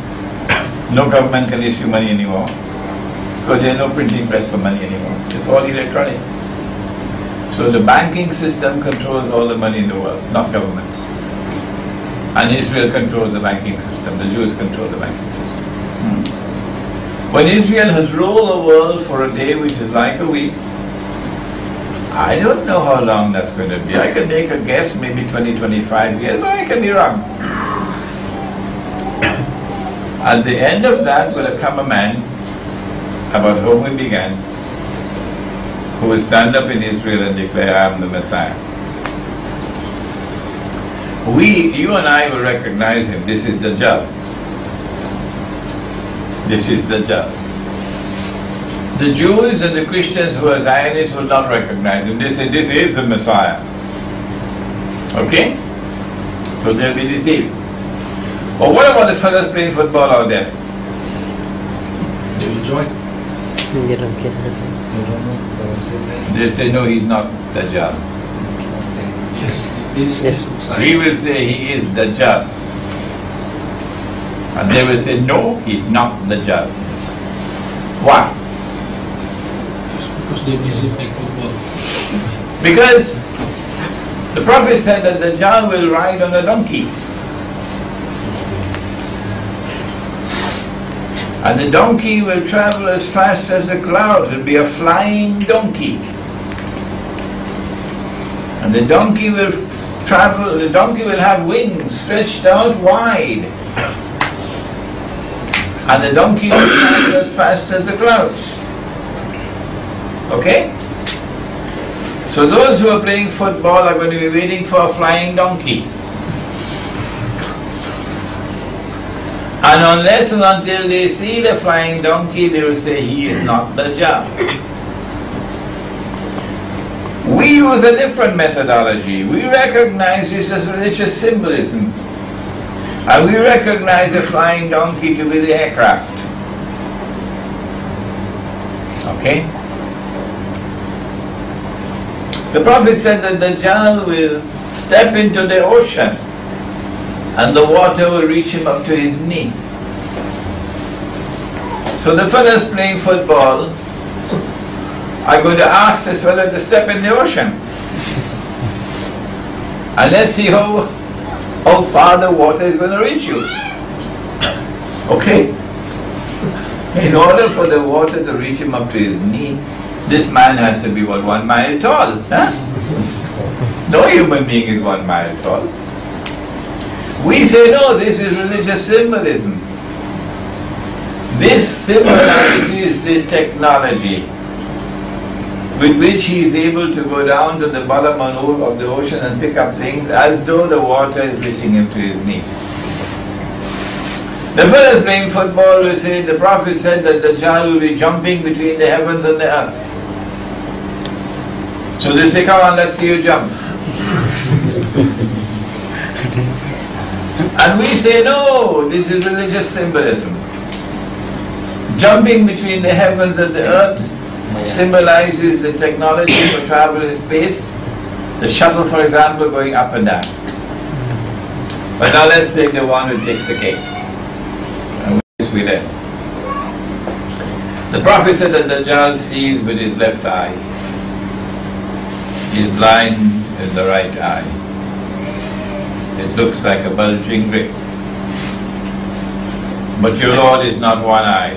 No government can issue money anymore. Because there's no printing press for money anymore. It's all electronic. So the banking system controls all the money in the world, not governments. And Israel controls the banking system. The Jews control the banking system. When Israel has ruled the world for a day which is like a week, I don't know how long that's going to be. I can make a guess, maybe 20, 25 years, but I can be wrong. At the end of that will come a man, about whom we began, who will stand up in Israel and declare, I am the Messiah. You and I will recognize him. This is Dajjal. This is Dajjal. The Jews and the Christians who are Zionists will not recognize him. They say, this is the Messiah. Okay? So they'll be deceived. But what about the fellows playing football out there? They will join. They don't care. They say, no, he's not Dajjal. Yes. We will say he is Dajjal. And they will say, no, he's not Dajjal. Why? Just because they busy playing football. Because the Prophet said that Dajjal will ride on a donkey. And the donkey will travel as fast as the clouds. It will be a flying donkey. And the donkey will travel, the donkey will have wings stretched out wide. And the donkey will travel as fast as the clouds. Okay? So those who are playing football are going to be waiting for a flying donkey. And unless and until they see the flying donkey, they will say, he is not Dajjal. We use a different methodology. We recognize this as religious symbolism. And we recognize the flying donkey to be the aircraft. Okay? The Prophet said that Dajjal will step into the ocean and the water will reach him up to his knee. So the fellows playing football are going to ask this fellow to step in the ocean. And let's see how far the water is going to reach you. Okay? In order for the water to reach him up to his knee, this man has to be, 1 mile tall. Huh? No human being is 1 mile tall. We say, no, this is religious symbolism. This symbolizes the technology with which he is able to go down to the bottom of the ocean and pick up things as though the water is reaching him to his knee. The fellows playing football will say, the Prophet said that Dajjal will be jumping between the heavens and the earth. So they say, come on, let's see you jump. And we say, no, this is religious symbolism. Jumping between the heavens and the earth symbolizes the technology for travel in space. The shuttle, for example, going up and down. But now let's take the one who takes the cake. And we there. The Prophet said that Dajjal sees with his left eye. He is blind in the right eye. It looks like a bulging grape. But your Lord is not one eye.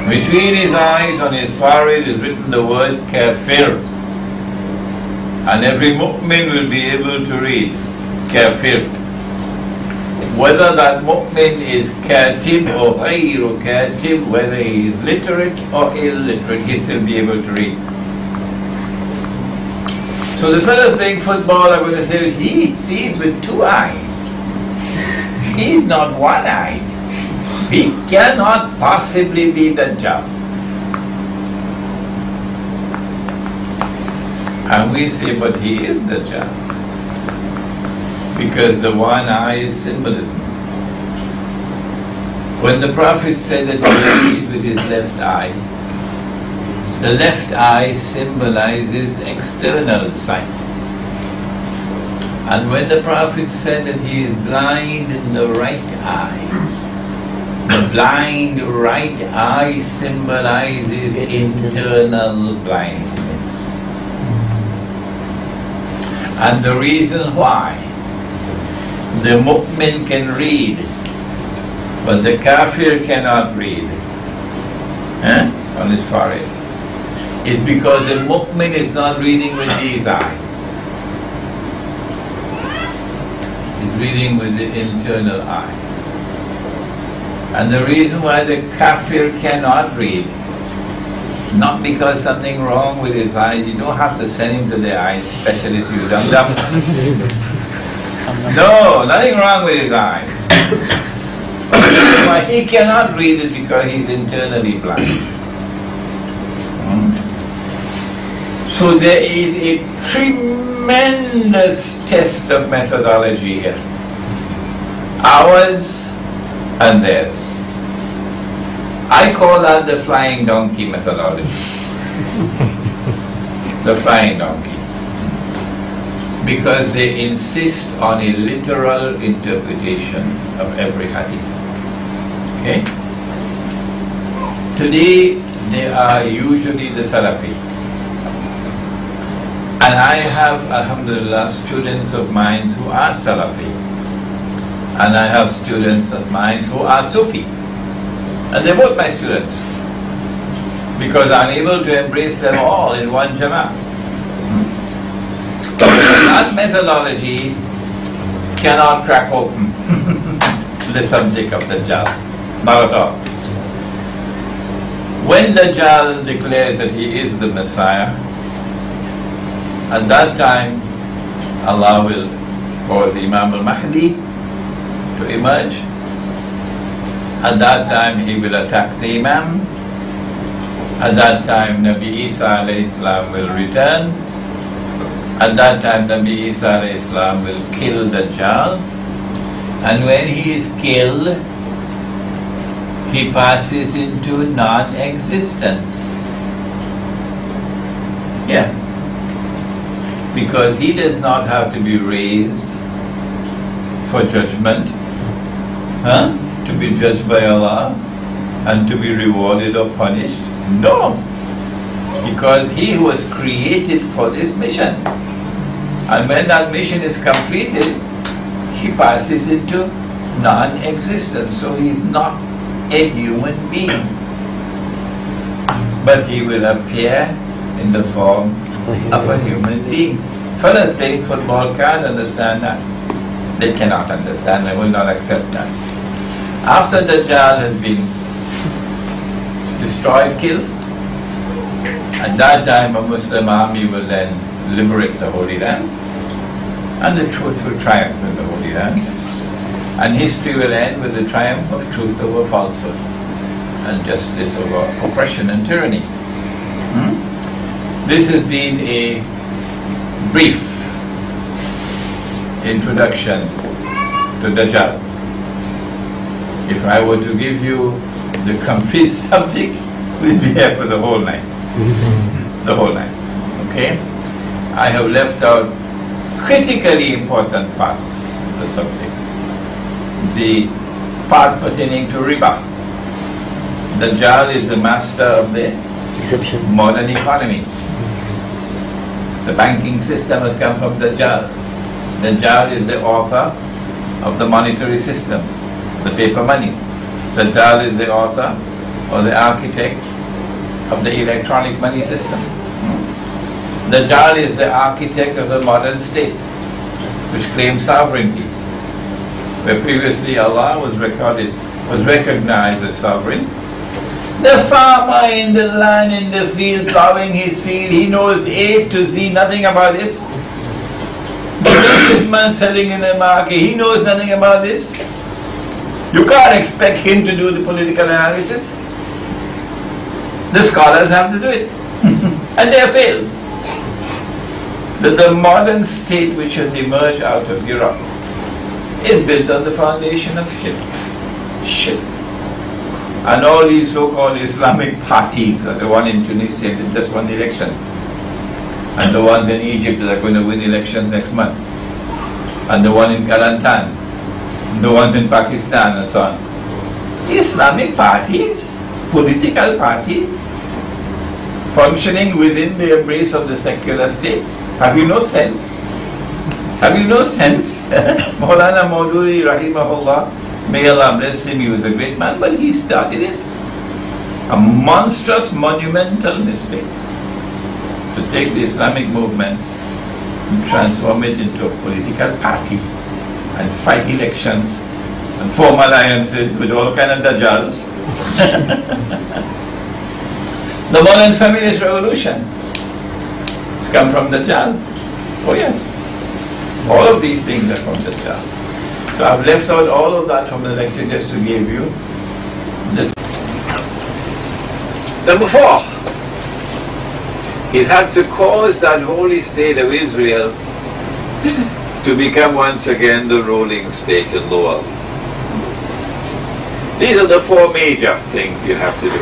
Between his eyes, on his forehead, is written the word kafir. And every mu'min will be able to read kafir. Whether that mu'min is katib or ghayru katib, whether he is literate or illiterate, he still be able to read. So the fellow playing football, I'm going to say, he sees with two eyes. He is not one-eyed. He cannot possibly be Dajjal. And we say, but he is Dajjal. Because the one eye is symbolism. When the Prophet said that he sees with his left eye, the left eye symbolizes external sight. And when the Prophet said that he is blind in the right eye, the blind right eye symbolizes internal blindness. And the reason why the mu'min can read, but the kafir cannot read on his forehead, is because the mu'min is not reading with these eyes. He's reading with the internal eye. And the reason why the kafir cannot read, not because something wrong with his eyes, you don't have to send him to the eye specialist, you dum-dum. No, nothing wrong with his eyes. But the reason why he cannot read is because he's internally blind. So there is a tremendous test of methodology here. Ours and theirs. I call that the flying donkey methodology. The flying donkey. Because they insist on a literal interpretation of every hadith. Okay? Today they are usually the Salafi. And I have, alhamdulillah, students of mine who are Salafi. And I have students of mine who are Sufi. And they're both my students. Because I'm able to embrace them all in one Jama'ah. That methodology cannot crack open the subject of Dajjal. Not at all. When Dajjal declares that he is the Messiah, at that time Allah will cause Imam al-Mahdi to emerge. At that time he will attack the Imam. At that time Nabi Isa alayhi salam will return. At that time Nabi Isa alayhi salam will kill Dajjal. And when he is killed, he passes into non-existence. Yeah. Because he does not have to be raised for judgment, to be judged by Allah and to be rewarded or punished. No. Because he was created for this mission. And when that mission is completed, he passes into non-existence. So he is not a human being. But he will appear in the form of a human being. Fellas playing football can't understand that. They cannot understand, they will not accept that. After Dajjal has been destroyed, killed, at that time a Muslim army will then liberate the Holy Land, and the truth will triumph in the Holy Land, and history will end with the triumph of truth over falsehood, and justice over oppression and tyranny. This has been a brief introduction to Dajjal. If I were to give you the complete subject, we'd be here for the whole night. The whole night. Okay? I have left out critically important parts of the subject. The part pertaining to riba. Dajjal is the master of the modern economy. The banking system has come from Dajjal. Dajjal is the author of the monetary system, the paper money. Dajjal is the author or the architect of the electronic money system. Dajjal is the architect of the modern state, which claims sovereignty, where previously Allah was recognized as sovereign. The farmer in the land, in the field, plowing his field, he knows A to Z, nothing about this. The businessman selling in the market, he knows nothing about this. You can't expect him to do the political analysis. The scholars have to do it. And they have failed. The modern state which has emerged out of Europe is built on the foundation of shirk. And all these so-called Islamic parties, the one in Tunisia that just won the election, and the ones in Egypt that are going to win elections next month, and the one in Kelantan, and the ones in Pakistan and so on. Islamic parties, political parties, functioning within the embrace of the secular state. Have you no sense? Have you no sense? Maulana Maududi rahimahullah, may Allah bless him, he was a great man, but he started it. A monstrous, monumental mistake to take the Islamic movement and transform it into a political party and fight elections and form alliances with all kind of dajjals. The modern feminist revolution has come from Dajjal. Oh yes. All of these things are from Dajjal. So I've left out all of that from the lecture just to give you this. Number 4. He had to cause that holy state of Israel to become once again the ruling state in the world. These are the 4 major things you have to do.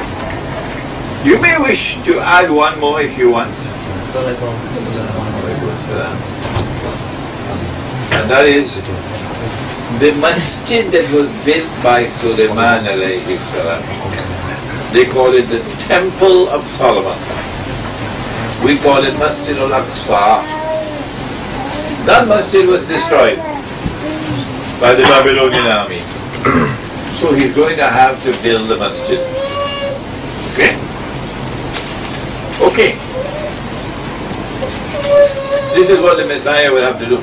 You may wish to add one more if you want. And that is the masjid that was built by Sulaiman alayhi salam. They call it the Temple of Solomon. We call it Masjid al-Aqsa. That masjid was destroyed by the Babylonian army. So he's going to have to build the masjid. Okay? Okay. This is what the Messiah will have to do.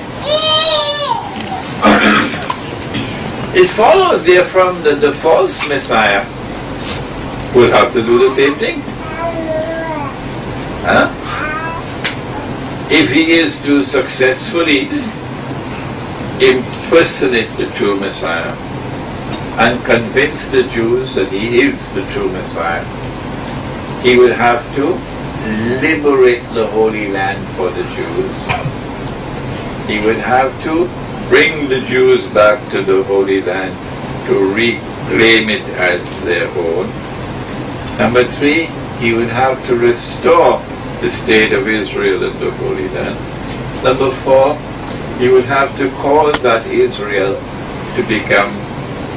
It follows therefrom that the false Messiah will have to do the same thing. Huh? If he is to successfully impersonate the true Messiah and convince the Jews that he is the true Messiah, he will have to liberate the Holy Land for the Jews. He would have to bring the Jews back to the Holy Land to reclaim it as their own. Number 3, he would have to restore the state of Israel in the Holy Land. Number 4, he would have to cause that Israel to become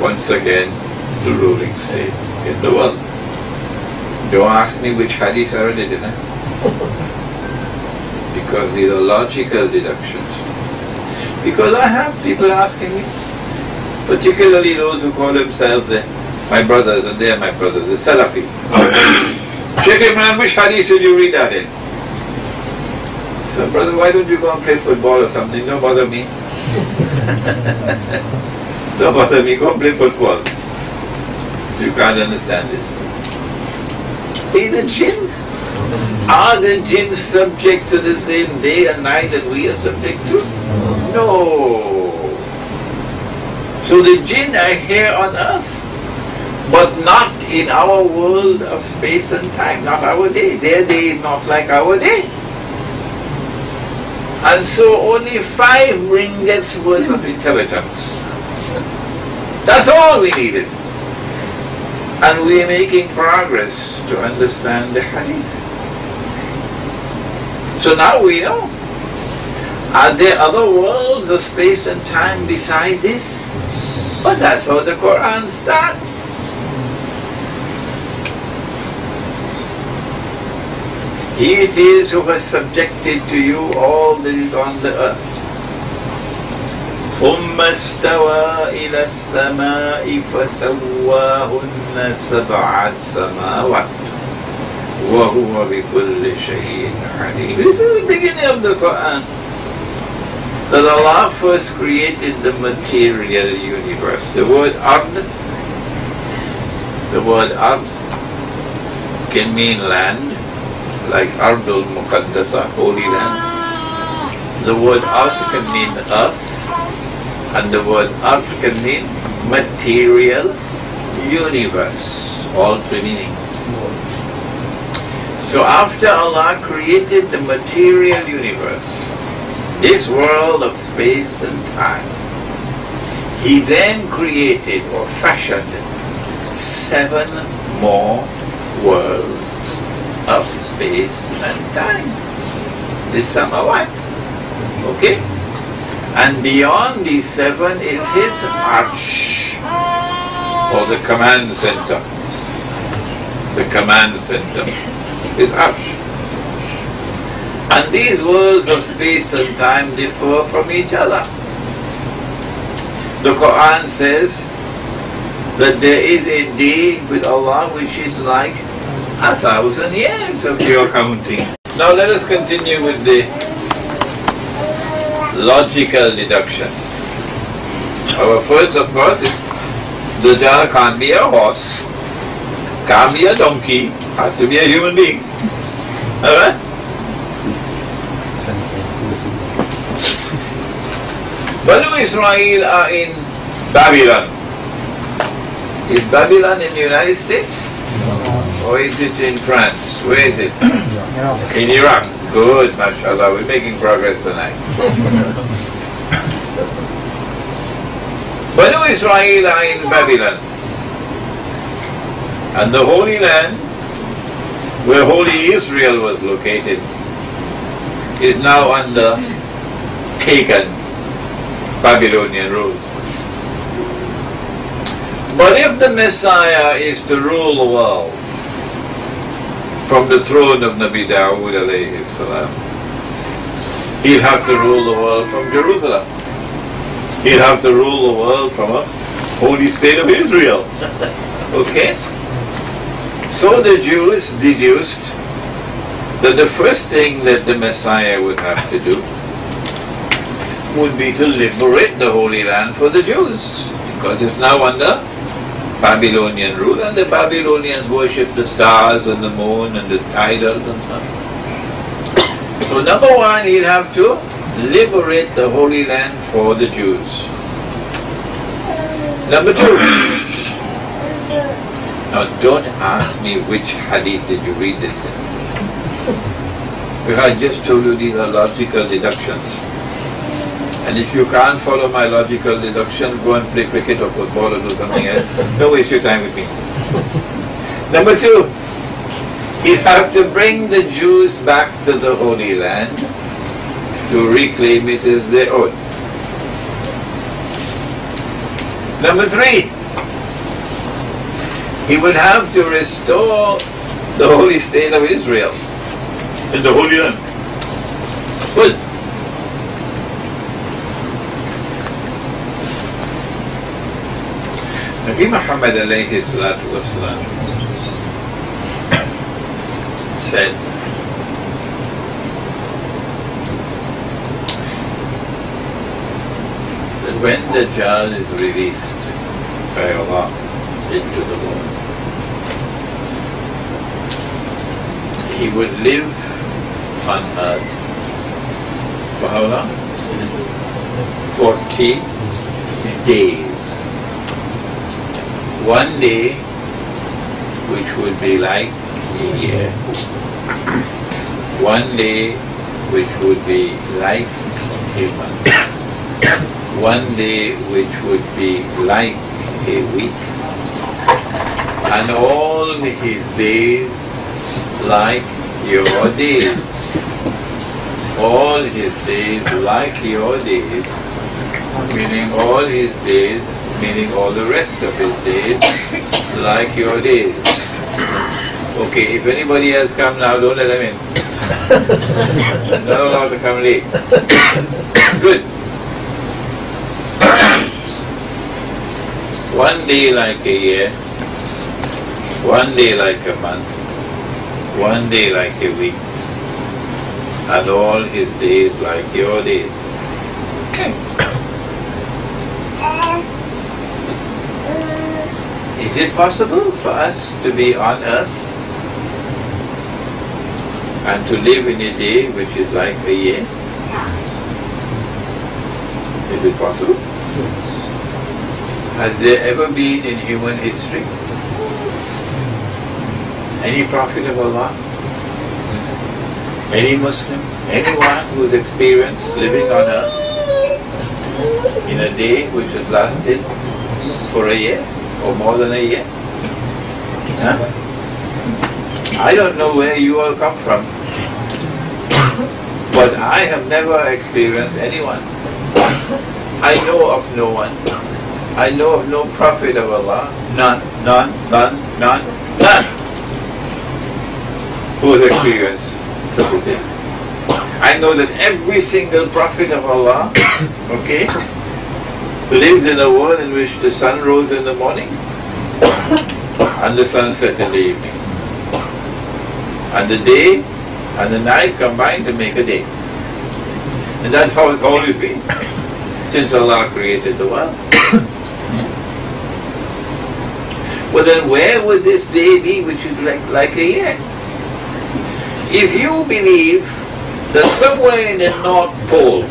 once again the ruling state in the world. Don't ask me which hadith are in it, because these are logical deductions. Because I have people asking me, particularly those who call themselves my brothers, and they are my brothers, the Salafi. Sheikh Imran, which hadith did you read that in? So brother, why don't you go and play football or something? Don't bother me. Don't bother me, go and play football. You can't understand this. Hey, the jinn? Are the jinn subject to the same day and night that we are subject to? No. So the jinn are here on earth, but not in our world of space and time, not our day. Their day is not like our day. And so only 5 ringgits worth of intelligence. That's all we needed. And we're making progress to understand the hadith. So now we know. Are there other worlds of space and time beside this? But that's how the Quran starts. He it is who has subjected to you all that is on the earth. ثم استوى إلى السماء فسواهن سبع سماوات وهو بكل شيء عليم. This is the beginning of the Quran. That Allah first created the material universe. The word ard can mean land, like Ardul Muqaddasa, holy land. The word ard can mean earth, and the word ard can mean material universe. All 3 meanings. So after Allah created the material universe, this world of space and time, He then created or fashioned 7 more worlds of space and time. The samawat. Okay? And beyond these 7 is His arsh, or the command center. The command center. His arsh. And these worlds of space and time differ from each other. The Quran says that there is a day with Allah which is like 1,000 years of pure counting. Now let us continue with the logical deductions. Our first, of course, is Dajjal can't be a horse, can't be a donkey, has to be a human being. Alright? Banu Israel are in Babylon. Is Babylon in the United States? Or is it in France? Where is it? In Iraq. Good, mashallah. We're making progress tonight. Banu Israel are in Babylon. And the Holy Land, where Holy Israel was located, is now under pagan Babylonian rule. But if the Messiah is to rule the world from the throne of Nabi Dawood alayhi salam, he'll have to rule the world from Jerusalem. He'll have to rule the world from a holy state of Israel. Okay? So the Jews deduced that the first thing that the Messiah would have to do would be to liberate the Holy Land for the Jews, because it's now under Babylonian rule, and the Babylonians worship the stars and the moon and the idols and so on. So number one, he'd have to liberate the Holy Land for the Jews. Number two, now don't ask me which hadith did you read this in. Because I just told you these are logical deductions. And if you can't follow my logical deduction, go and play cricket or football or do something else. Don't waste your time with me. Number two, he'd have to bring the Jews back to the Holy Land to reclaim it as their own. Number three, he would have to restore the holy state of Israel in the Holy Land. Good. Nabi Muhammad alayhi salatu wasalam said that when Dajjal is released by Allah into the world, he would live on earth for how long? 40 days. One day, which would be like a year. One day, which would be like a month, one day which would be like a week, and all his days like your days. All his days like your days, meaning all his days, meaning all the rest of his days like your days. Okay, if anybody else come now, don't let them in. Not allowed to come late. Good. One day like a year, one day like a month, one day like a week, and all his days like your days. Okay. Is it possible for us to be on earth and to live in a day which is like a year? Is it possible? Has there ever been in human history any prophet of Allah, any Muslim, anyone who has experienced living on earth in a day which has lasted for a year or more than a year? Huh? I don't know where you all come from, but I have never experienced anyone. I know of no one. I know of no prophet of Allah, none, who has experienced such a thing. I know that every single prophet of Allah, okay, lived in a world in which the sun rose in the morning and the sun set in the evening, and the day and the night combined to make a day. And that's how it's always been since Allah created the world. Well, then where would this day be which is like a year? If you believe that somewhere in the North Pole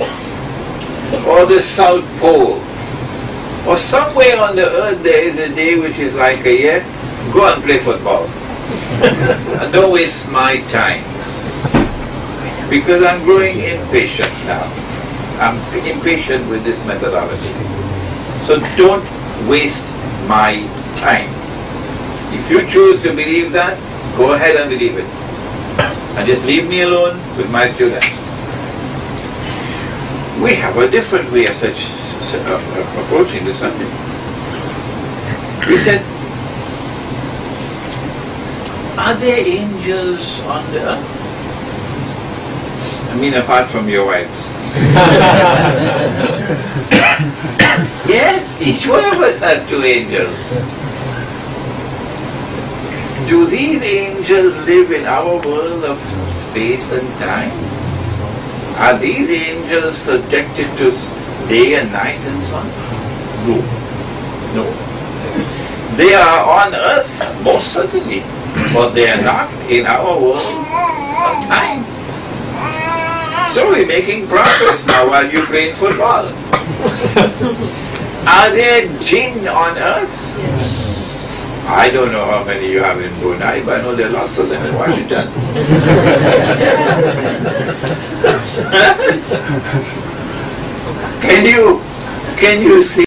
or the South Pole or somewhere on the earth there is a day which is like a year, go and play football. And don't waste my time, because I'm growing impatient now. I'm impatient with this methodology. So don't waste my time. If you choose to believe that, go ahead and believe it. And just leave me alone with my students. We have a different way of approaching the subject. We said, are there angels on the earth? I mean, apart from your wives. Yes, each one of us has two angels. Do these angels live in our world of space and time? Are these angels subjected to day and night and so on? No. No. They are on earth, most certainly, but they are not in our world of time. So we're making progress now while you're playing football. Are there jinn on earth? I don't know how many you have in Brunei, but I know there are lots of them in Washington. Can you see